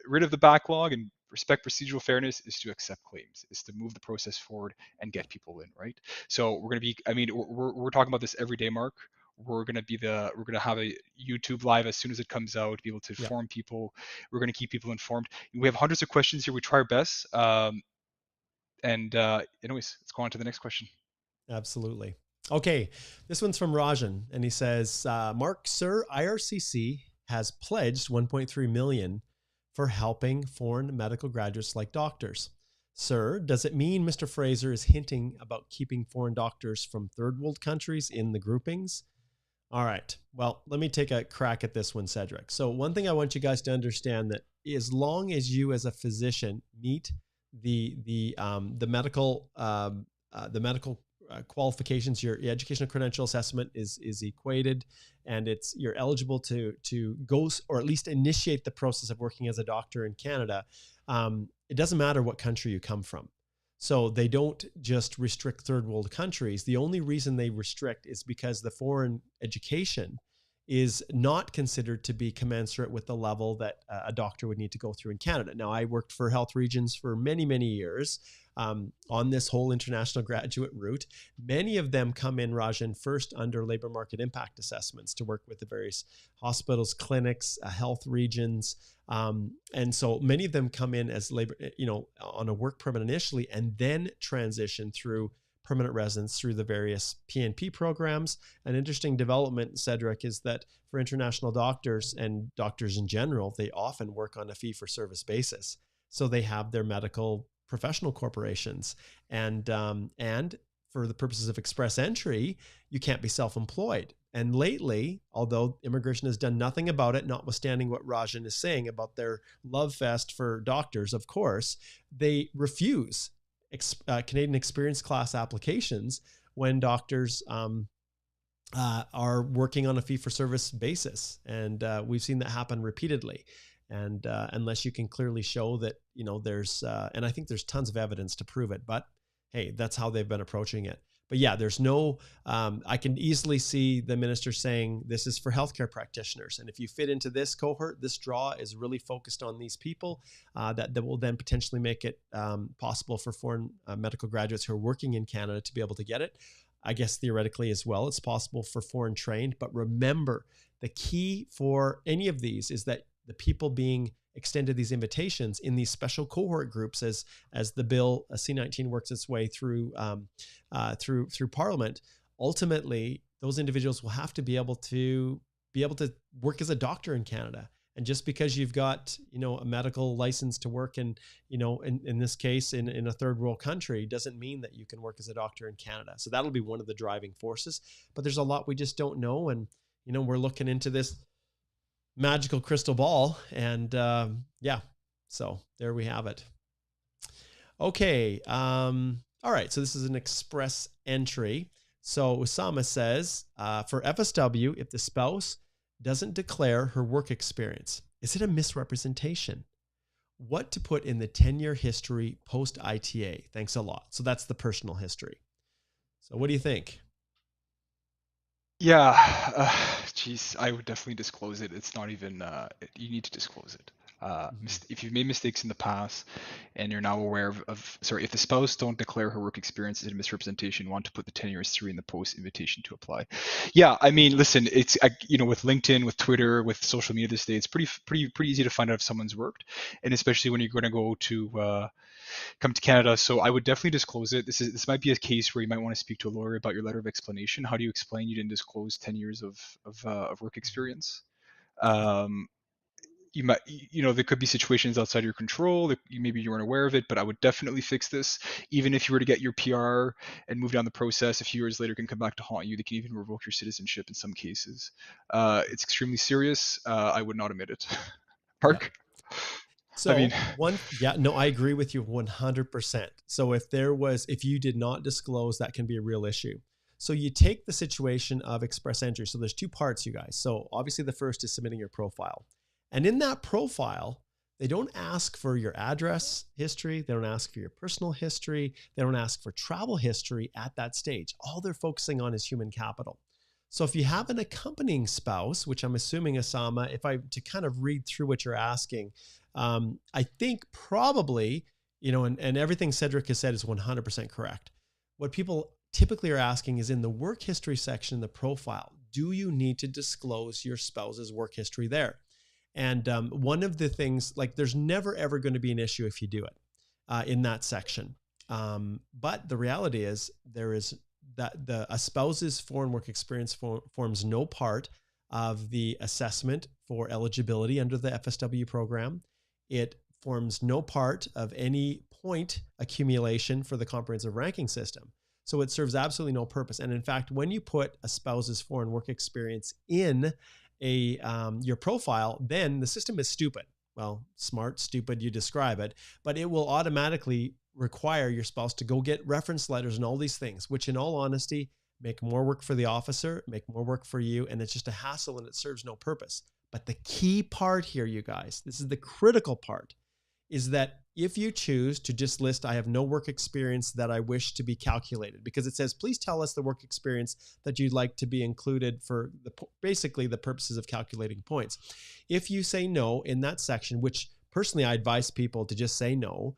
rid of the backlog and respect procedural fairness is to accept claims, is to move the process forward and get people in, right? So we're going to be, we're talking about this every day, Mark. We're going to have a YouTube live as soon as it comes out, be able to inform people. We're going to keep people informed. We have hundreds of questions here. We try our best. Anyways, let's go on to the next question. Absolutely. Okay. This one's from Rajan, and he says, Mark, sir, IRCC has pledged 1.3 million for helping foreign medical graduates like doctors. Sir, does it mean Mr. Fraser is hinting about keeping foreign doctors from third world countries in the groupings? All right. Well, let me take a crack at this one, Cedric. So one thing I want you guys to understand that as long as you as a physician meet the medical qualifications, your educational credential assessment is equated, and you're eligible to go or at least initiate the process of working as a doctor in Canada. It doesn't matter what country you come from. So they don't just restrict third world countries. The only reason they restrict is because the foreign education is not considered to be commensurate with the level that a doctor would need to go through in Canada. Now, I worked for health regions for many, many years on this whole international graduate route. Many of them come in, Rajan, first under labor market impact assessments to work with the various hospitals, clinics, health regions. And so many of them come in as labor, on a work permit initially, and then transition through permanent residence through the various PNP programs. An interesting development, Cedric, is that for international doctors and doctors in general, they often work on a fee-for-service basis. So they have their medical professional corporations, and for the purposes of express entry, you can't be self-employed. And lately, although immigration has done nothing about it, notwithstanding what Rajan is saying about their love fest for doctors, of course, they refuse Canadian Experience Class applications when doctors are working on a fee-for-service basis. And we've seen that happen repeatedly. And unless you can clearly show that, there's, and I think there's tons of evidence to prove it, but hey, that's how they've been approaching it. But yeah, there's no, I can easily see the minister saying this is for healthcare practitioners. And if you fit into this cohort, this draw is really focused on these people that will then potentially make it possible for foreign medical graduates who are working in Canada to be able to get it. I guess theoretically as well, it's possible for foreign trained. But remember, the key for any of these is that the people being extended these invitations in these special cohort groups, as the bill C-19 works its way through Parliament, ultimately those individuals will have to be able to work as a doctor in Canada. And just because you've got a medical license to work in in this case in a third world country doesn't mean that you can work as a doctor in Canada. So that'll be one of the driving forces. But there's a lot we just don't know, and we're looking into this magical crystal ball, and yeah, so there we have it. Okay, all right, so this is an express entry. So Usama says, for FSW, if the spouse doesn't declare her work experience, is it a misrepresentation? What to put in the 10-year history post-ITA? Thanks a lot. So that's the personal history. So what do you think? Yeah, geez, I would definitely disclose it. It's not even, you need to disclose it. If you've made mistakes in the past and you're now aware if the spouse don't declare her work experience as a misrepresentation, want to put the 10-year history in the post invitation to apply. Yeah, I mean, listen, it's, with LinkedIn, with Twitter, with social media this day, it's pretty easy to find out if someone's worked, and especially when you're going to go to come to Canada. So I would definitely disclose it. This might be a case where you might want to speak to a lawyer about your letter of explanation. How do you explain you didn't disclose 10 years of work experience? You might, there could be situations outside your control that maybe you weren't aware of it, but I would definitely fix this. Even if you were to get your PR and move down the process, a few years later can come back to haunt you. They can even revoke your citizenship in some cases. It's extremely serious. I would not admit it. Mark? Yeah. So I agree with you 100%. So if you did not disclose, that can be a real issue. So you take the situation of express entry. So there's two parts, you guys. So obviously the first is submitting your profile. And in that profile, they don't ask for your address history. They don't ask for your personal history. They don't ask for travel history at that stage. All they're focusing on is human capital. So if you have an accompanying spouse, which I'm assuming, Osama, to kind of read through what you're asking, I think probably, and everything Cedric has said is 100% correct. What people typically are asking is in the work history section, the profile, do you need to disclose your spouse's work history there? And one of the things, there's never, ever going to be an issue if you do it in that section. But the reality is a spouse's foreign work experience forms no part of the assessment for eligibility under the FSW program. It forms no part of any point accumulation for the comprehensive ranking system. So it serves absolutely no purpose. And in fact, when you put a spouse's foreign work experience in your profile, then the system is stupid. Well, smart, stupid, you describe it, but it will automatically require your spouse to go get reference letters and all these things, which in all honesty, make more work for the officer, make more work for you. And it's just a hassle and it serves no purpose. But the key part here, you guys, this is the critical part, is that if you choose to just list, I have no work experience that I wish to be calculated, because it says, please tell us the work experience that you'd like to be included for basically the purposes of calculating points. If you say no in that section, which personally I advise people to just say no,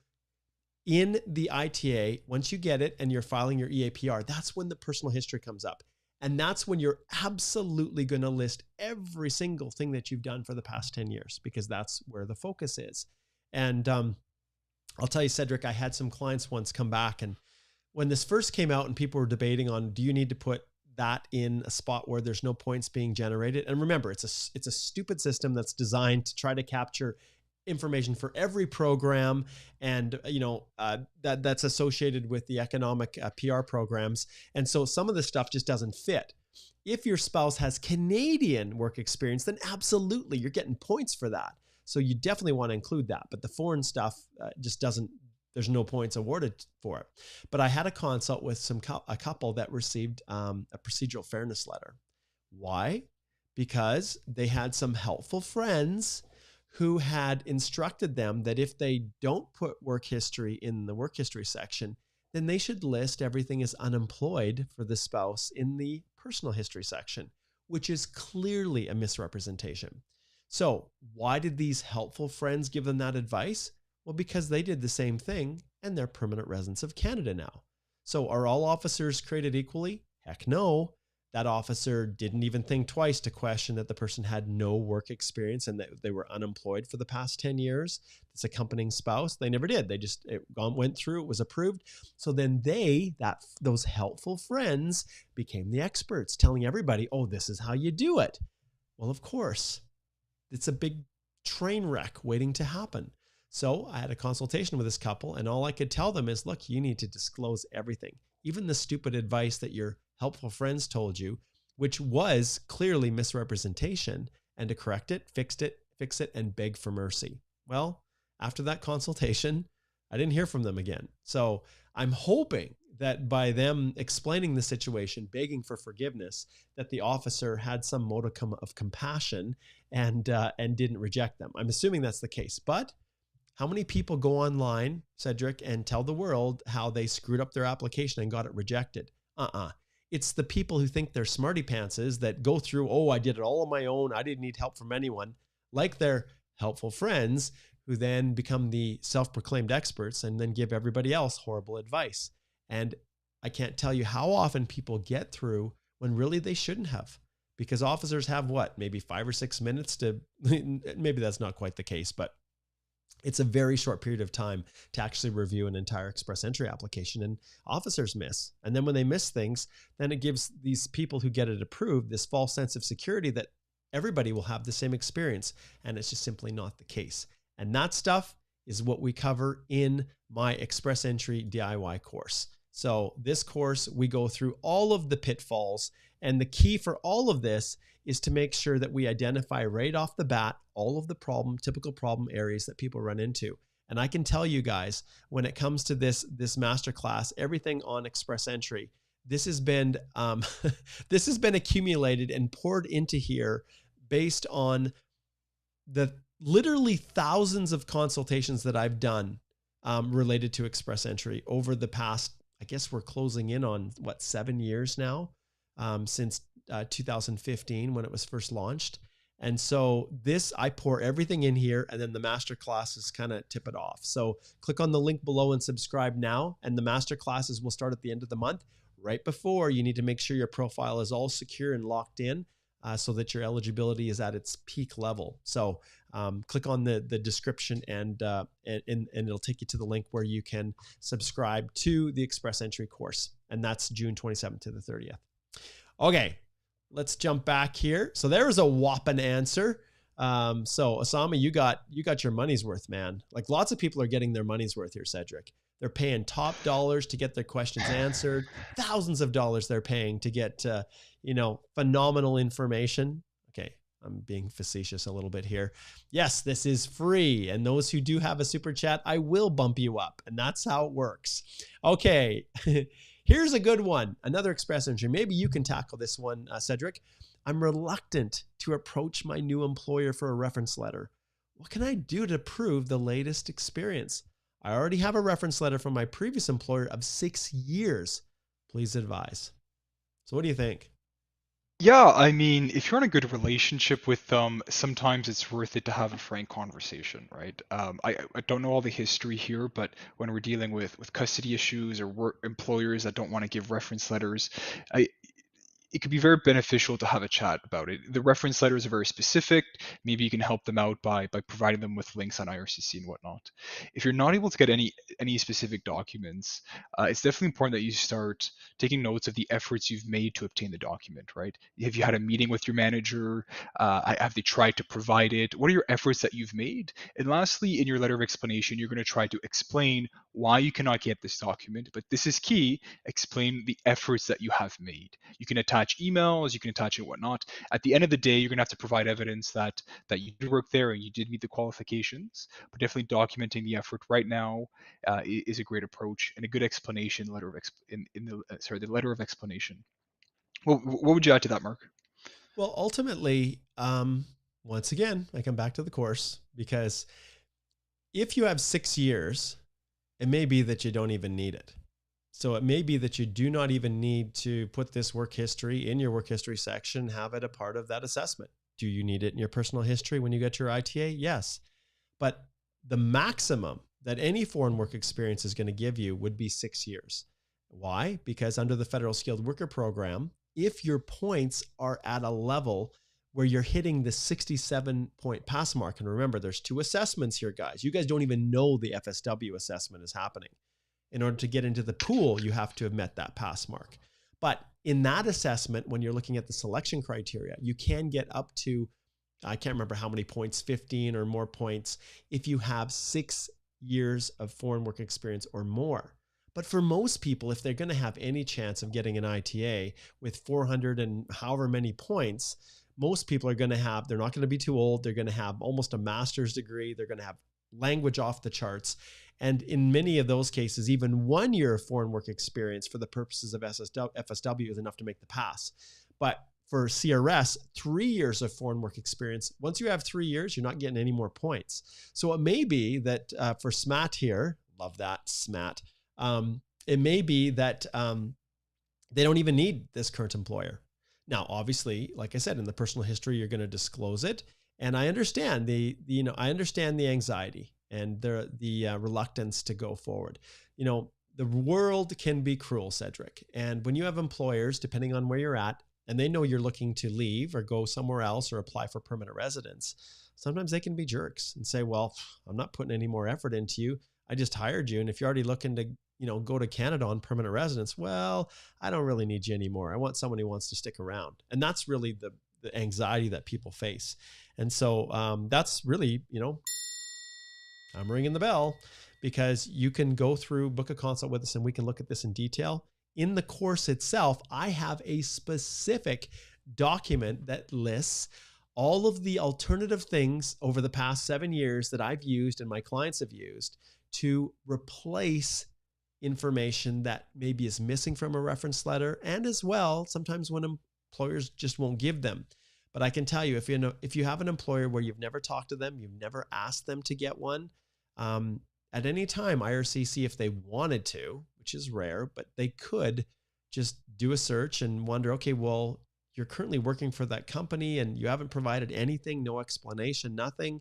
in the ITA, once you get it and you're filing your EAPR, that's when the personal history comes up. And that's when you're absolutely going to list every single thing that you've done for the past 10 years, because that's where the focus is. And I'll tell you, Cedric, I had some clients once come back, and when this first came out and people were debating on, do you need to put that in a spot where there's no points being generated? And remember, it's a stupid system that's designed to try to capture information for every program, and that's associated with the economic PR programs. And so some of the stuff just doesn't fit. If your spouse has Canadian work experience, then absolutely you're getting points for that. So you definitely want to include that. But the foreign stuff just doesn't, there's no points awarded for it. But I had a consult with a couple that received a procedural fairness letter. Why? Because they had some helpful friends who had instructed them that if they don't put work history in the work history section, then they should list everything as unemployed for the spouse in the personal history section, which is clearly a misrepresentation. So why did these helpful friends give them that advice? Well, because they did the same thing and they're permanent residents of Canada now. So are all officers created equally? Heck no. That officer didn't even think twice to question that the person had no work experience and that they were unemployed for the past 10 years. This accompanying spouse, they never did. They just went through, it was approved. So then those helpful friends became the experts, telling everybody, oh, this is how you do it. Well, of course, it's a big train wreck waiting to happen. So I had a consultation with this couple, and all I could tell them is, look, you need to disclose everything, even the stupid advice that your helpful friends told you, which was clearly misrepresentation, and to correct it, fix it, and beg for mercy. Well, after that consultation, I didn't hear from them again. So I'm hoping that by them explaining the situation, begging for forgiveness, that the officer had some modicum of compassion and didn't reject them. I'm assuming that's the case. But how many people go online, Cedric, and tell the world how they screwed up their application and got it rejected? It's the people who think they're smarty pantses that go through, oh, I did it all on my own, I didn't need help from anyone, like their helpful friends, who then become the self-proclaimed experts and then give everybody else horrible advice. And I can't tell you how often people get through when really they shouldn't have, because officers have maybe 5 or 6 minutes to, maybe that's not quite the case, but it's a very short period of time to actually review an entire express entry application, and officers miss. And then when they miss things, then it gives these people who get it approved this false sense of security that everybody will have the same experience. And it's just simply not the case. And that stuff is what we cover in my express entry DIY course. So this course, we go through all of the pitfalls, and the key for all of this is to make sure that we identify right off the bat all of the typical problem areas that people run into. And I can tell you guys, when it comes to this masterclass, everything on express entry, this has been accumulated and poured into here based on the literally thousands of consultations that I've done related to express entry over the past, I guess we're closing in on 7 years now, since 2015 when it was first launched. And so I pour everything in here, and then the master classes kind of tip it off. So click on the link below and subscribe now. And the master classes will start at the end of the month. Right before, you need to make sure your profile is all secure and locked in so that your eligibility is at its peak level. So click on the description and it'll take you to the link where you can subscribe to the express entry course. And that's June 27th to the 30th. Okay, let's jump back here. So there was a whopping answer. So Osama, you got your money's worth, man. Like, lots of people are getting their money's worth here, Cedric. They're paying top dollars to get their questions answered. Thousands of dollars they're paying to get, phenomenal information. Okay, I'm being facetious a little bit here. Yes, this is free. And those who do have a super chat, I will bump you up. And that's how it works. Okay, here's a good one. Another express entry. Maybe you can tackle this one, Cedric. I'm reluctant to approach my new employer for a reference letter. What can I do to prove the latest experience? I already have a reference letter from my previous employer of 6 years. Please advise. So what do you think? Yeah, I mean, if you're in a good relationship with them, sometimes it's worth it to have a frank conversation, right? I don't know all the history here, but when we're dealing with custody issues or employers that don't want to give reference letters, it could be very beneficial to have a chat about it. The reference letters are very specific. Maybe you can help them out by providing them with links on IRCC and whatnot. If you're not able to get any specific documents, it's definitely important that you start taking notes of the efforts you've made to obtain the document. Right? Have you had a meeting with your manager? Have they tried to provide it? What are your efforts that you've made? And lastly, in your letter of explanation, you're going to try to explain why you cannot get this document. But this is key. Explain the efforts that you have made. You can attach emails, you can attach it whatnot. At the end of the day, you're going to have to provide evidence that you did work there and you did meet the qualifications. But definitely documenting the effort right now is a great approach and a good explanation. Letter of the letter of explanation. What would you add to that, Mark? Well, ultimately, once again, I come back to the course, because if you have 6 years, it may be that you don't even need it. So it may be that you do not even need to put this work history in your work history section, have it a part of that assessment. Do you need it in your personal history when you get your ITA? Yes. But the maximum that any foreign work experience is going to give you would be 6 years. Why? Because under the Federal Skilled Worker Program, if your points are at a level where you're hitting the 67-point pass mark, and remember, there's 2 assessments here, guys. You guys don't even know the FSW assessment is happening. In order to get into the pool, you have to have met that pass mark. But in that assessment, when you're looking at the selection criteria, you can get up to, I can't remember how many points, 15 or more points, if you have 6 years of foreign work experience or more. But for most people, if they're going to have any chance of getting an ITA with 400 and however many points, most people are going to have, they're not going to be too old. They're going to have almost a master's degree. They're going to have language off the charts. And in many of those cases, even 1 year of foreign work experience for the purposes of FSW is enough to make the pass. But for CRS, 3 years of foreign work experience, once you have 3 years, you're not getting any more points. So it may be that for SMAT here, love that, SMAT, it may be that they don't even need this current employer. Now, obviously, like I said, in the personal history, you're going to disclose it. And I understand I understand the anxiety and the reluctance to go forward. The world can be cruel, Cedric. And when you have employers, depending on where you're at, and they know you're looking to leave or go somewhere else or apply for permanent residence, sometimes they can be jerks and say, well, I'm not putting any more effort into you. I just hired you. And if you're already looking to, go to Canada on permanent residence, well, I don't really need you anymore. I want someone who wants to stick around. And that's really the anxiety that people face. And so that's really, I'm ringing the bell, because you can go through, book a consult with us, and we can look at this in detail. In the course itself, I have a specific document that lists all of the alternative things over the past 7 years that I've used and my clients have used to replace information that maybe is missing from a reference letter, and as well, sometimes when employers just won't give them. But I can tell you, if you have an employer where you've never talked to them, you've never asked them to get one, at any time, IRCC, if they wanted to, which is rare, but they could just do a search and wonder, okay, well, you're currently working for that company and you haven't provided anything, no explanation, nothing.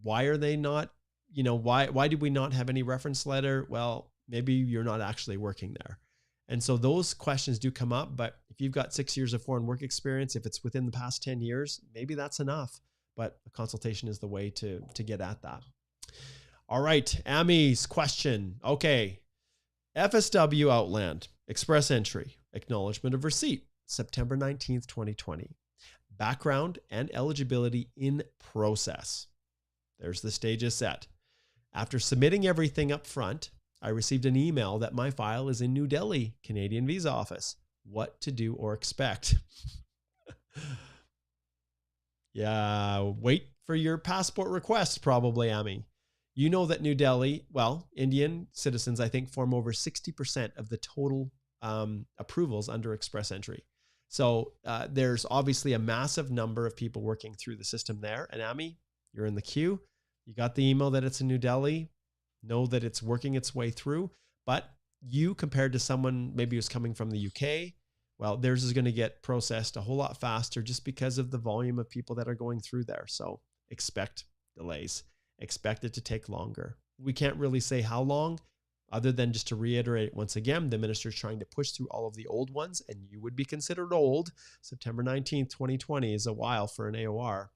Why are they not, why do we not have any reference letter? Well, maybe you're not actually working there. And so those questions do come up, but if you've got 6 years of foreign work experience, if it's within the past 10 years, maybe that's enough, but a consultation is the way to get at that. All right, Ami's question. Okay, FSW Outland, Express Entry, Acknowledgement of Receipt, September 19th, 2020. Background and eligibility in process. There's the stages set. After submitting everything up front, I received an email that my file is in New Delhi, Canadian Visa Office. What to do or expect? Yeah, wait for your passport request, probably, Ami. You know that New Delhi, well, Indian citizens, I think, form over 60% of the total approvals under Express Entry. So there's obviously a massive number of people working through the system there. And Ami, you're in the queue. You got the email that it's in New Delhi. Know that it's working its way through. But you, compared to someone maybe who's coming from the UK, well, theirs is going to get processed a whole lot faster just because of the volume of people that are going through there. So expect delays. Expect it to take longer. We can't really say how long. Other than just to reiterate once again, the minister is trying to push through all of the old ones, and you would be considered old. September 19th, 2020 is a while for an AOR.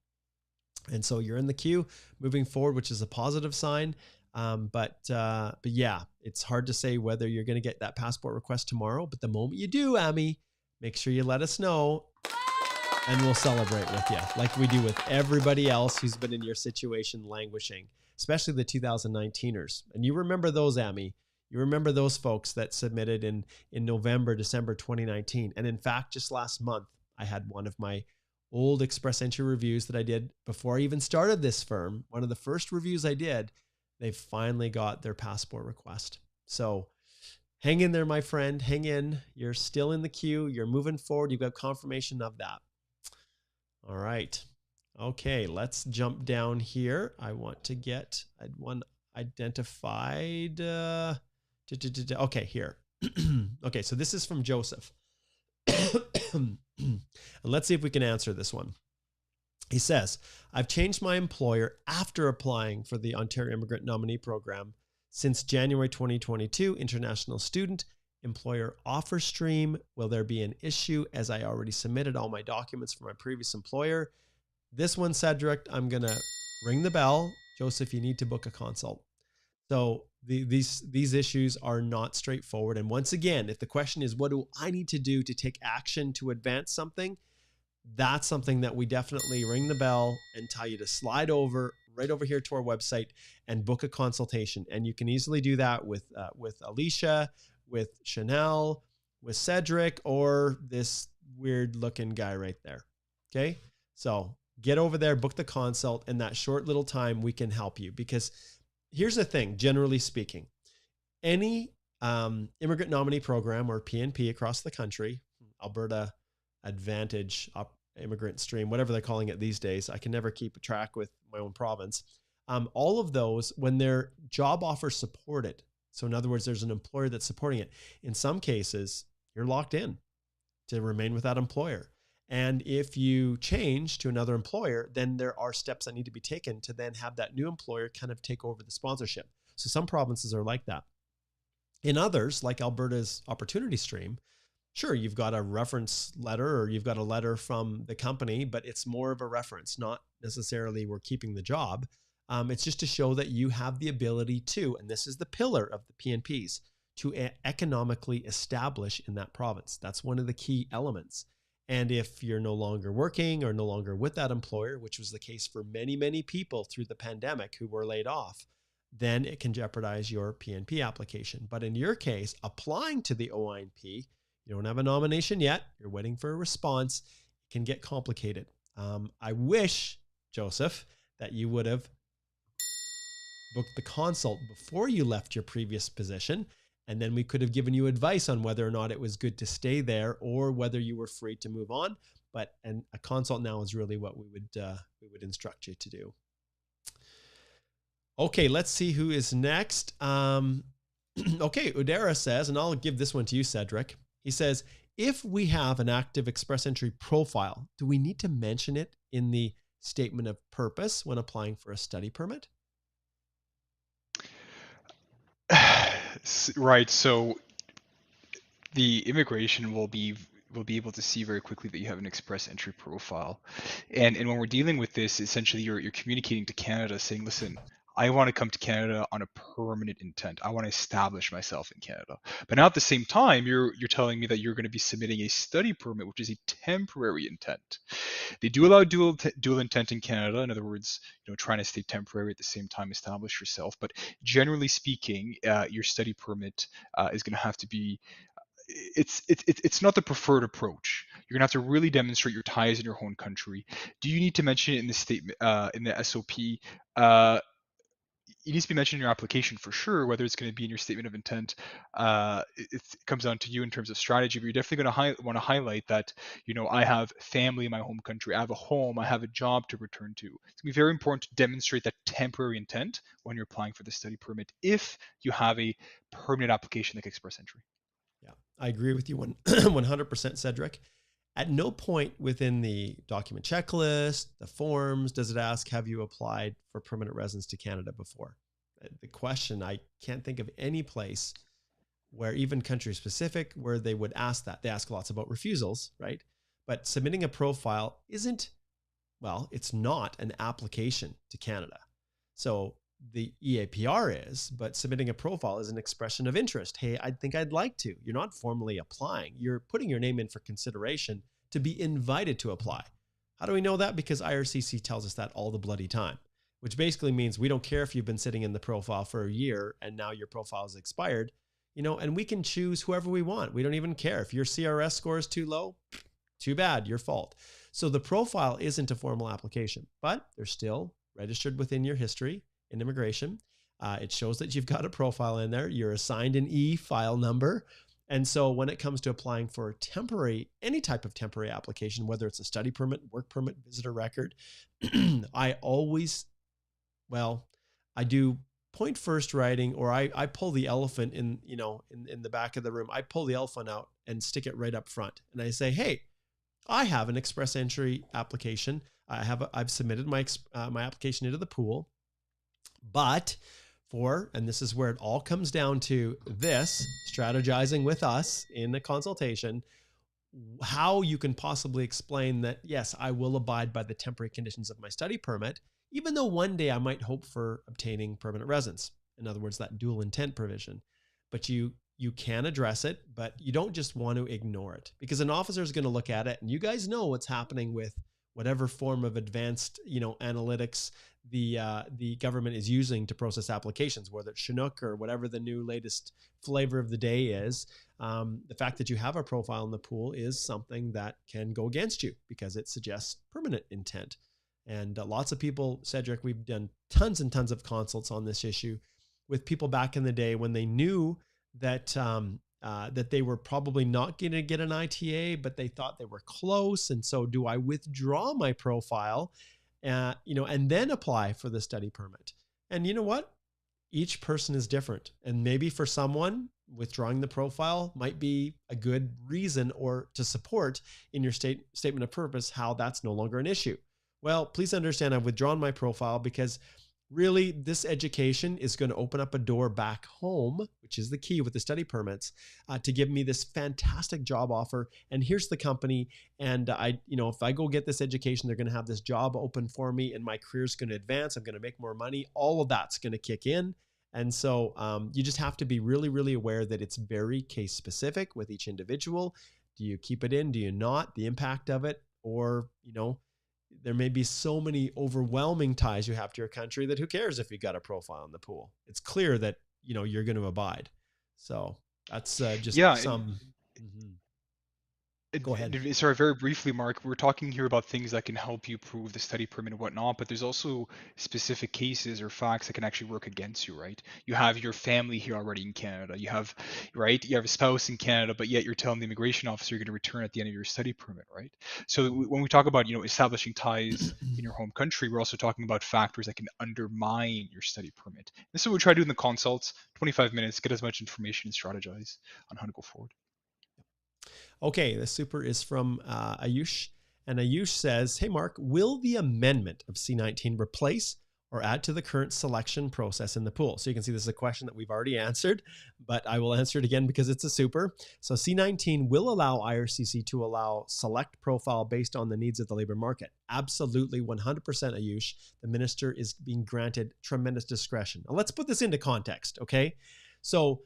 And so you're in the queue moving forward, which is a positive sign. But yeah, it's hard to say whether you're going to get that passport request tomorrow. But the moment you do, Amy, make sure you let us know, and we'll celebrate with you like we do with everybody else who's been in your situation languishing, especially the 2019ers. And you remember those, Amy. You remember those folks that submitted in November, December 2019. And in fact, just last month, I had one of my old Express Entry reviews that I did before I even started this firm. One of the first reviews I did, they finally got their passport request. So hang in there, my friend. Hang in. You're still in the queue. You're moving forward. You've got confirmation of that. All right. Okay, let's jump down here. I want to get one identified. Okay, here. Okay, so this is from Joseph. And let's see if we can answer this one. He says, I've changed my employer after applying for the Ontario Immigrant Nominee Program. Since January 2022, international student, employer offer stream. Will there be an issue as I already submitted all my documents for my previous employer? This one, Cedric, I'm going to ring the bell. Joseph, you need to book a consult. So these issues are not straightforward. And once again, if the question is, what do I need to do to take action to advance something? That's something that we definitely ring the bell and tell you to slide over right over here to our website and book a consultation. And you can easily do that with Alicia, with Chanel, with Cedric, or this weird looking guy right there. Okay. So get over there, book the consult. In that short little time, we can help you, because here's the thing, generally speaking, any immigrant nominee program or PNP across the country, Alberta Advantage Immigrant Stream, whatever they're calling it these days. I can never keep a track with my own province. All of those, when they're job offer supported, so in other words, there's an employer that's supporting it, in some cases, you're locked in to remain with that employer. And if you change to another employer, then there are steps that need to be taken to then have that new employer kind of take over the sponsorship. So some provinces are like that. In others, like Alberta's Opportunity Stream, sure, you've got a reference letter or you've got a letter from the company, but it's more of a reference, not necessarily we're keeping the job. It's just to show that you have the ability to, and this is the pillar of the PNPs, to economically establish in that province. That's one of the key elements. And if you're no longer working or no longer with that employer, which was the case for many, many people through the pandemic who were laid off, then it can jeopardize your PNP application. But in your case, applying to the OINP, you don't have a nomination yet, you're waiting for a response, it can get complicated. I wish, Joseph, that you would have booked the consult before you left your previous position, and then we could have given you advice on whether or not it was good to stay there or whether you were free to move on. But a consult now is really what we would instruct you to do. Okay, let's see who is next. Okay, Udara says, and I'll give this one to you, Cedric. He says, if we have an active Express Entry profile, do we need to mention it in the statement of purpose when applying for a study permit? Right. So the immigration will be able to see very quickly that you have an Express Entry profile. And when we're dealing with this, essentially you're communicating to Canada saying, listen, I want to come to Canada on a permanent intent. I want to establish myself in Canada. But now at the same time, you're telling me that you're going to be submitting a study permit, which is a temporary intent. They do allow dual intent in Canada. In other words, trying to stay temporary at the same time establish yourself. But generally speaking, your study permit is going to have to be. It's not the preferred approach. You're gonna have to really demonstrate your ties in your home country. Do you need to mention it in the statement in the SOP? It needs to be mentioned in your application for sure. Whether it's going to be in your statement of intent, it comes down to you in terms of strategy. But you're definitely going to want to highlight that I have family in my home country. I have a home. I have a job to return to. It's going to be very important to demonstrate that temporary intent when you're applying for the study permit. If you have a permanent application like Express Entry. Yeah, I agree with you 100%, Cedric. At no point within the document checklist, the forms, does it ask, have you applied for permanent residence to Canada before? the question, I can't think of any place where even country specific, where they would ask that. They ask lots about refusals, right? But submitting a profile isn't, well, it's not an application to Canada. So the EAPR is, but submitting a profile is an expression of interest. Hey, I think I'd like to. You're not formally applying. You're putting your name in for consideration to be invited to apply. How do we know that? Because IRCC tells us that all the bloody time, which basically means we don't care if you've been sitting in the profile for a year and now your profile is expired, and we can choose whoever we want. We don't even care. If your CRS score is too low, too bad, your fault. So the profile isn't a formal application, but they're still registered within your history in immigration. It shows that you've got a profile in there. You're assigned an e-file number. And so when it comes to applying for temporary, any type of temporary application, whether it's a study permit, work permit, visitor record, I do point first writing, or I pull the elephant in the back of the room. I pull the elephant out and stick it right up front. And I say, hey, I have an express entry application. I've submitted my application into the pool, but and this is where it all comes down to this, strategizing with us in the consultation, how you can possibly explain that, yes, I will abide by the temporary conditions of my study permit, even though one day I might hope for obtaining permanent residence. In other words, that dual intent provision. But you can address it, but you don't just want to ignore it, because an officer is going to look at it, and you guys know what's happening with whatever form of advanced, analytics the government is using to process applications, whether it's Chinook or whatever the new latest flavor of the day is. The fact that you have a profile in the pool is something that can go against you because it suggests permanent intent. And lots of people, Cedric, we've done tons and tons of consults on this issue with people back in the day when they knew that that they were probably not going to get an ITA, but they thought they were close. And so, do I withdraw my profile, and then apply for the study permit? And you know what? Each person is different, and maybe for someone, withdrawing the profile might be a good reason or to support in your statement of purpose how that's no longer an issue. Well, please understand, I've withdrawn my profile because really this education is going to open up a door back home, which is the key with the study permits, to give me this fantastic job offer. And here's the company. And if I go get this education, they're going to have this job open for me and my career is going to advance. I'm going to make more money. All of that's going to kick in. And so you just have to be really, really aware that it's very case specific with each individual. Do you keep it in? Do you not? The impact of it, or, there may be so many overwhelming ties you have to your country that who cares if you got a profile in the pool? It's clear that, you're going to abide. So that's just some. Go ahead. Sorry, very briefly, Mark, we're talking here about things that can help you prove the study permit and whatnot, but there's also specific cases or facts that can actually work against you, right? You have your family here already in Canada. You have a spouse in Canada, but yet you're telling the immigration officer you're going to return at the end of your study permit, right? So when we talk about, establishing ties in your home country, we're also talking about factors that can undermine your study permit. This is what we try to do in the consults, 25 minutes, get as much information and strategize on how to go forward. Okay, the super is from Ayush. And Ayush says, hey, Mark, will the amendment of C19 replace or add to the current selection process in the pool? So you can see this is a question that we've already answered, but I will answer it again because it's a super. So C19 will allow IRCC to allow select profile based on the needs of the labor market. Absolutely, 100% Ayush. The minister is being granted tremendous discretion. Now let's put this into context, okay? So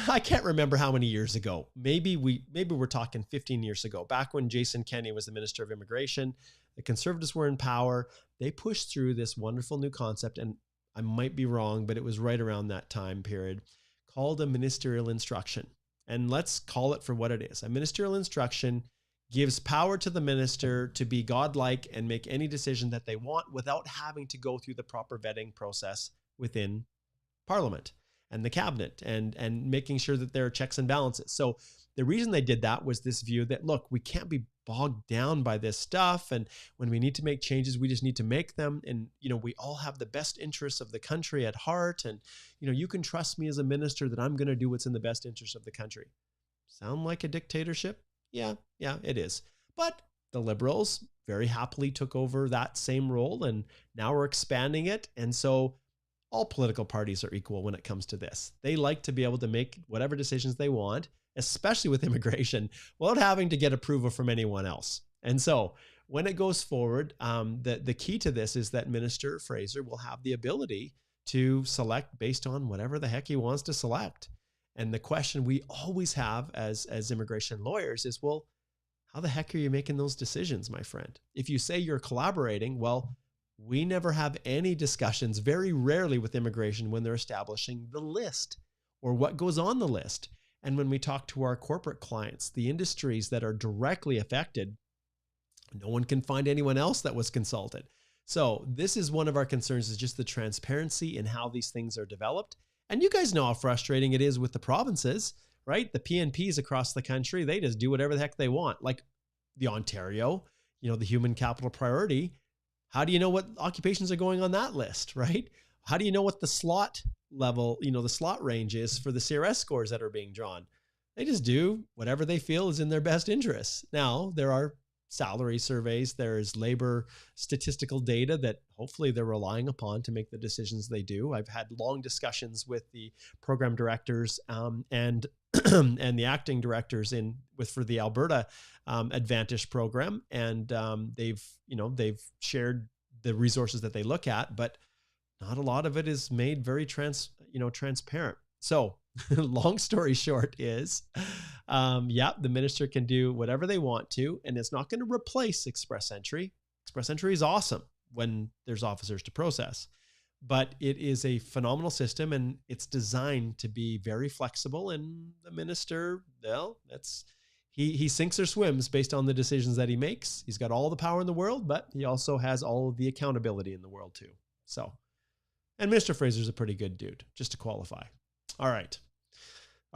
I can't remember how many years ago. Maybe we're talking 15 years ago, back when Jason Kenney was the Minister of Immigration. The Conservatives were in power. They pushed through this wonderful new concept, and I might be wrong, but it was right around that time period, called a ministerial instruction. And let's call it for what it is. A ministerial instruction gives power to the minister to be godlike and make any decision that they want without having to go through the proper vetting process within Parliament and the cabinet, and making sure that there are checks and balances. So the reason they did that was this view that, look, we can't be bogged down by this stuff. And when we need to make changes, we just need to make them. And, we all have the best interests of the country at heart. And, you can trust me as a minister that I'm going to do what's in the best interest of the country. Sound like a dictatorship? Yeah, it is. But the Liberals very happily took over that same role, and now we're expanding it. And so all political parties are equal when it comes to this. They like to be able to make whatever decisions they want, especially with immigration, without having to get approval from anyone else. And so when it goes forward, the key to this is that Minister Fraser will have the ability to select based on whatever the heck he wants to select. And the question we always have as immigration lawyers is, well, how the heck are you making those decisions, my friend? If you say you're collaborating, well, we never have any discussions, very rarely with immigration, when they're establishing the list or what goes on the list. And when we talk to our corporate clients, the industries that are directly affected, no one can find anyone else that was consulted. So this is one of our concerns, is just the transparency in how these things are developed. And you guys know how frustrating it is with the provinces, right? The PNPs across the country, they just do whatever the heck they want. Like the Ontario, the human capital priority. How do you know what occupations are going on that list, right? How do you know what the slot level, the slot range is for the CRS scores that are being drawn? They just do whatever they feel is in their best interests. Now, there are salary surveys, there's labor statistical data that hopefully they're relying upon to make the decisions they do. I've had long discussions with the program directors and the acting directors for the Alberta Advantage program, and they've shared the resources that they look at, but not a lot of it is made very transparent. So long story short is, the minister can do whatever they want to, and it's not going to replace Express Entry. Express Entry is awesome when there's officers to process, but it is a phenomenal system, and it's designed to be very flexible. And the minister, well, he sinks or swims based on the decisions that he makes. He's got all the power in the world, but he also has all of the accountability in the world too. So, and Minister Fraser's a pretty good dude, just to qualify. All right.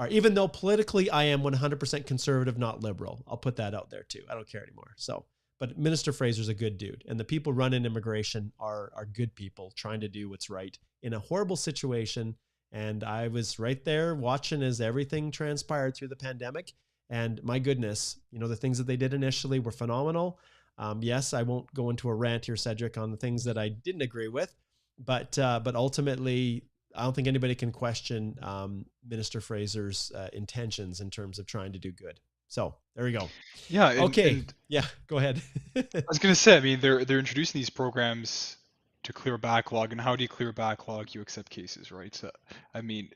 Even though politically I am 100% conservative, not liberal. I'll put that out there too. I don't care anymore. So, but Minister Fraser's a good dude. And the people running immigration are good people trying to do what's right in a horrible situation. And I was right there watching as everything transpired through the pandemic. And my goodness, the things that they did initially were phenomenal. Yes, I won't go into a rant here, Cedric, on the things that I didn't agree with. But ultimately, I don't think anybody can question Minister Fraser's intentions in terms of trying to do good. So there we go. Yeah. Okay. Yeah. Go ahead. I was going to say, I mean, they're introducing these programs to clear backlog, and how do you clear backlog? You accept cases, right? So, I mean,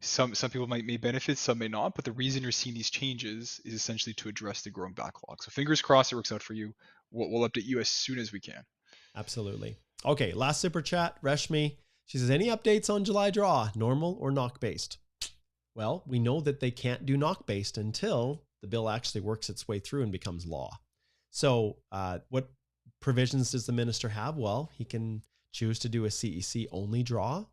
some people may benefit, some may not, but the reason you're seeing these changes is essentially to address the growing backlog. So fingers crossed it works out for you. We'll update you as soon as we can. Absolutely. Okay. Last super chat, Reshmi. She says, any updates on July draw, normal or knock-based? Well, we know that they can't do knock-based until the bill actually works its way through and becomes law. So what provisions does the minister have? Well, he can choose to do a CEC only draw.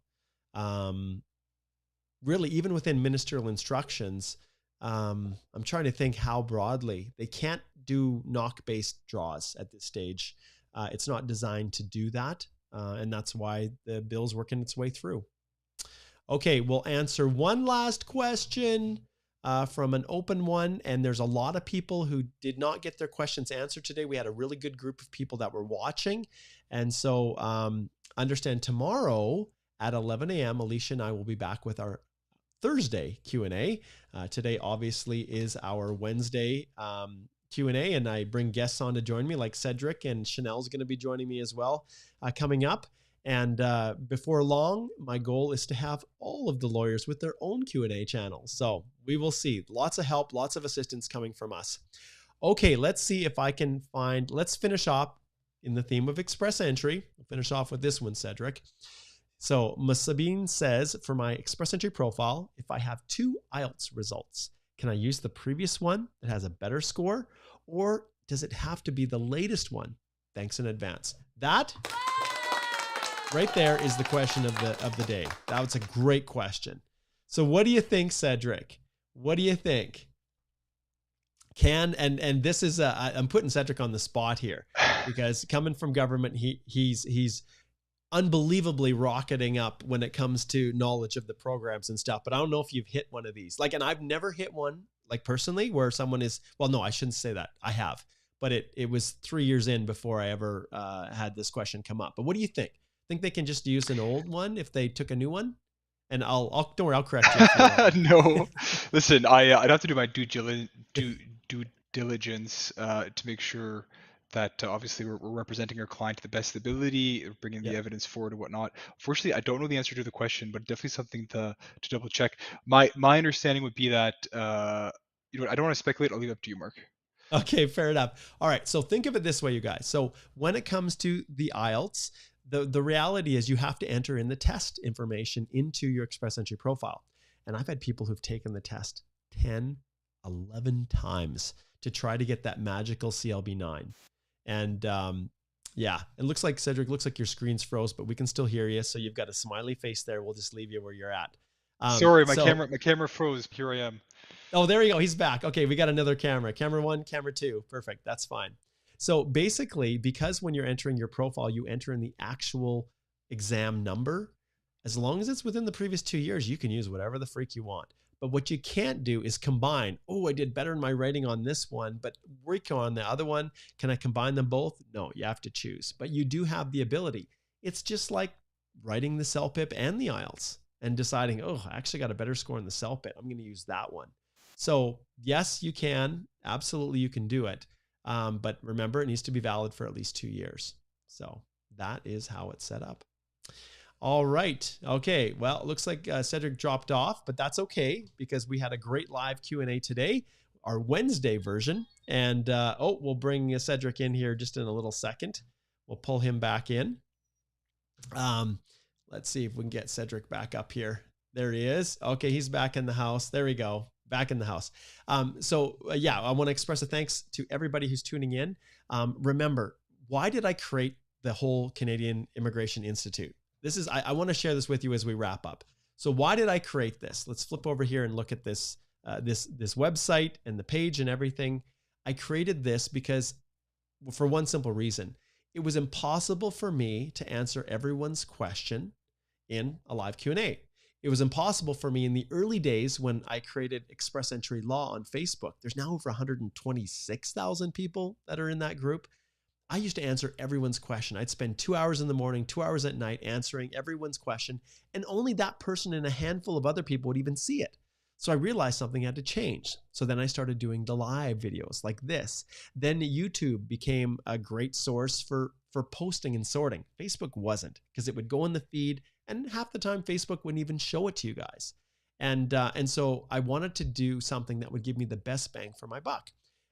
Really, even within ministerial instructions, I'm trying to think how broadly. They can't do knock-based draws at this stage. It's not designed to do that. And that's why the bill's working its way through. Okay, we'll answer one last question from an open one. And there's a lot of people who did not get their questions answered today. We had a really good group of people that were watching. And so understand tomorrow at 11 a.m., Alicia and I will be back with our Thursday Q&A. Today, obviously, is our Wednesday Q&A, and I bring guests on to join me, like Cedric, and Chanel's going to be joining me as well coming up. And before long, my goal is to have all of the lawyers with their own Q&A channels. So we will see. Lots of help, lots of assistance coming from us. Okay, let's see if I can find, let's finish off in the theme of Express Entry. We'll finish off with this one, Cedric. So Masabine says, for my Express Entry profile, if I have 2 IELTS results, can I use the previous one that has a better score, or does it have to be the latest one? Thanks in advance. That right there is the question of the day. That was a great question. So what do you think, Cedric? What do you think? And this is I'm putting Cedric on the spot here because coming from government, he's unbelievably rocketing up when it comes to knowledge of the programs and stuff. But I don't know if you've hit one of these. And I've never hit one, personally, where someone is, well, no, I shouldn't say that. I have, but it was 3 years in before I ever had this question come up. But what do you think? Think they can just use an old one if they took a new one? And I'll don't worry, I'll correct you if you No, listen, I'd have to do my due diligence to make sure that obviously we're representing our client to the best ability, bringing the yeah. evidence forward and whatnot. Fortunately, I don't know the answer to the question, but definitely something to double check. My understanding would be that you know what, I don't want to speculate. I'll leave it up to you, Mark. Okay, fair enough. All right, so think of it this way, you guys. So when it comes to the IELTS, the reality is you have to enter in the test information into your Express Entry profile. And I've had people who've taken the test 10, 11 times to try to get that magical CLB 9. And yeah, it looks like, Cedric, looks like your screen's froze, but we can still hear you. So you've got a smiley face there. We'll just leave you where you're at. Sorry, my camera froze. Here I am. Oh, there you go. He's back. Okay, we got another camera. Camera 1, camera 2. Perfect. That's fine. So basically, because when you're entering your profile, you enter in the actual exam number. As long as it's within the previous 2 years, you can use whatever the freak you want. But what you can't do is combine. Oh, I did better in my writing on this one, but weak on the other one. Can I combine them both? No, you have to choose. But you do have the ability. It's just like writing the CELPIP and the IELTS and deciding, oh, I actually got a better score in the CELPIP. I'm going to use that one. So yes, you can. Absolutely, you can do it. But remember, it needs to be valid for at least 2 years. So that is how it's set up. All right. Okay. Well, it looks like Cedric dropped off, but that's okay because we had a great live Q&A today, our Wednesday version. And we'll bring Cedric in here just in a little second. We'll pull him back in. Let's see if we can get Cedric back up here. There he is. Okay, he's back in the house. There we go. Back in the house. Yeah, I want to express a thanks to everybody who's tuning in. Remember, why did I create the whole Canadian Immigration Institute? This is, I want to share this with you as we wrap up. So why did I create this? Let's flip over here and look at this, this website and the page and everything. I created this because for one simple reason, it was impossible for me to answer everyone's question in a live Q&A. It was impossible for me in the early days when I created Express Entry Law on Facebook. There's now over 126,000 people that are in that group. I used to answer everyone's question. I'd spend 2 hours in the morning, 2 hours at night answering everyone's question, and only that person and a handful of other people would even see it. So I realized something had to change. So then I started doing the live videos like this. Then YouTube became a great source for posting and sorting. Facebook wasn't, because it would go in the feed, and half the time Facebook wouldn't even show it to you guys. And so I wanted to do something that would give me the best bang for my buck.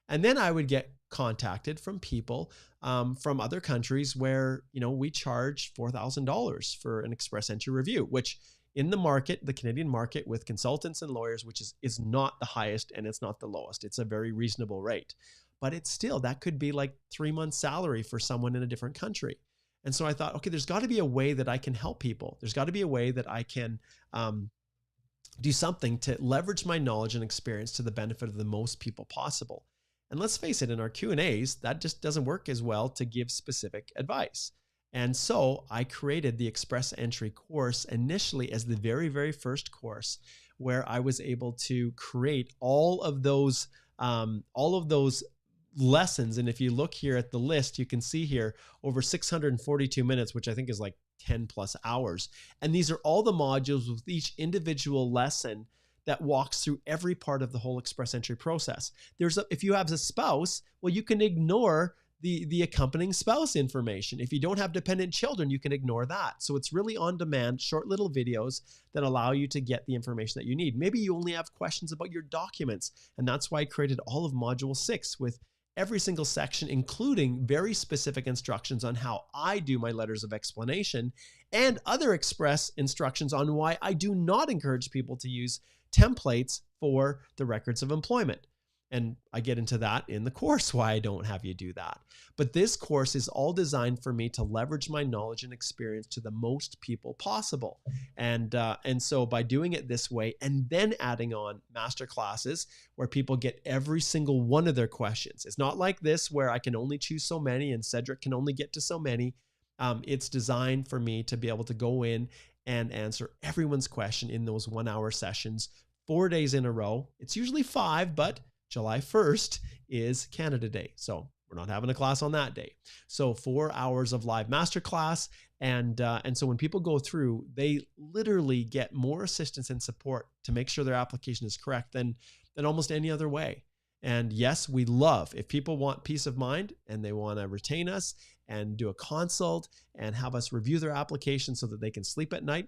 And then I would get contacted from people from other countries where, you know, we charge $4,000 for an Express Entry review, which in the market, the Canadian market with consultants and lawyers, which is not the highest and it's not the lowest. It's a very reasonable rate, but it's still, that could be like 3 months salary for someone in a different country. And so I thought, okay, there's got to be a way that I can help people. There's got to be a way that I can do something to leverage my knowledge and experience to the benefit of the most people possible. And let's face it, in our Q&As, that just doesn't work as well to give specific advice. And so I created the Express Entry course initially as the very, very first course, where I was able to create all of those lessons. And if you look here at the list, you can see here over 642 minutes, which I think is like 10 plus hours. And these are all the modules with each individual lesson that walks through every part of the whole Express Entry process. If you have a spouse, well, you can ignore the accompanying spouse information. If you don't have dependent children, you can ignore that. So it's really on demand, short little videos that allow you to get the information that you need. Maybe you only have questions about your documents, and that's why I created all of Module 6 with every single section, including very specific instructions on how I do my letters of explanation and other express instructions on why I do not encourage people to use templates for the records of employment. And I get into that in the course, why I don't have you do that. But this course is all designed for me to leverage my knowledge and experience to the most people possible. And so by doing it this way, and then adding on master classes where people get every single one of their questions. It's not like this where I can only choose so many and Cedric can only get to so many. It's designed for me to be able to go in and answer everyone's question in those 1 hour sessions, 4 days in a row. It's usually 5, but July 1st is Canada Day. So We're not having a class on that day. So 4 hours of live masterclass. And so when people go through, they literally get more assistance and support to make sure their application is correct than almost any other way. And yes, we love if people want peace of mind and they want to retain us and do a consult and have us review their application so that they can sleep at night.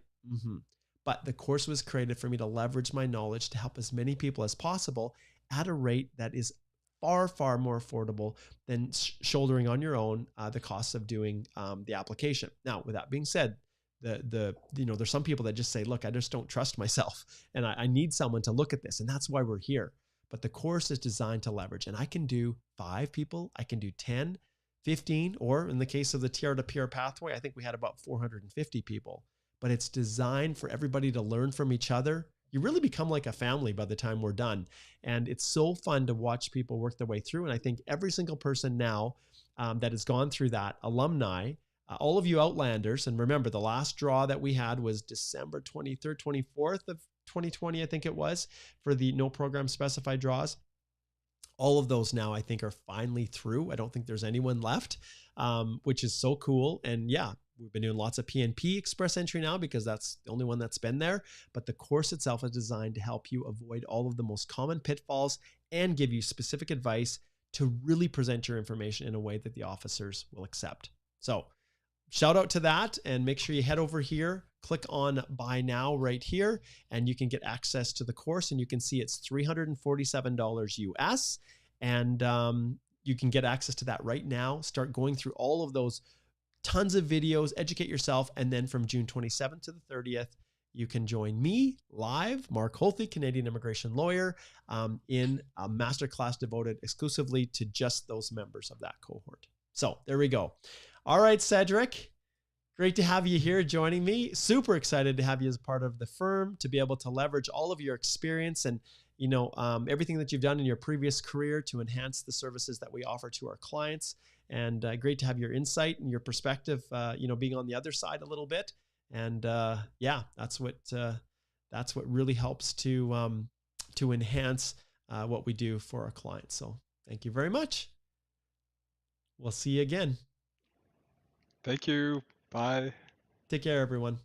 But the course was created for me to leverage my knowledge to help as many people as possible at a rate that is far, far more affordable than shouldering on your own the costs of doing the application. Now, with that being said, there's some people that just say, look, I just don't trust myself and I need someone to look at this. And that's why we're here. But the course is designed to leverage, and I can do 5 people, I can do 10, 15, or in the case of the TR to PR pathway, I think we had about 450 people, but it's designed for everybody to learn from each other. You really become like a family by the time we're done. And it's so fun to watch people work their way through. And I think every single person now that has gone through that, alumni, all of you Outlanders, and remember the last draw that we had was December 23rd, 24th of 2020, I think it was, for the no program specified draws. All of those now I think are finally through. I don't think there's anyone left, which is so cool. And yeah, we've been doing lots of PNP Express Entry now because that's the only one that's been there. But the course itself is designed to help you avoid all of the most common pitfalls and give you specific advice to really present your information in a way that the officers will accept. So shout out to that, and make sure you head over here, click on buy now right here, and you can get access to the course, and you can see it's $347 US. And you can get access to that right now. Start going through all of those tons of videos, educate yourself. And then from June 27th to the 30th, you can join me live, Mark Holthe, Canadian immigration lawyer, in a masterclass devoted exclusively to just those members of that cohort. So there we go. All right, Cedric, great to have you here joining me. Super excited to have you as part of the firm, to be able to leverage all of your experience and everything that you've done in your previous career to enhance the services that we offer to our clients. And great to have your insight and your perspective, being on the other side a little bit. And that's what really helps to enhance what we do for our clients. So thank you very much. We'll see you again. Thank you. Bye. Take care, everyone.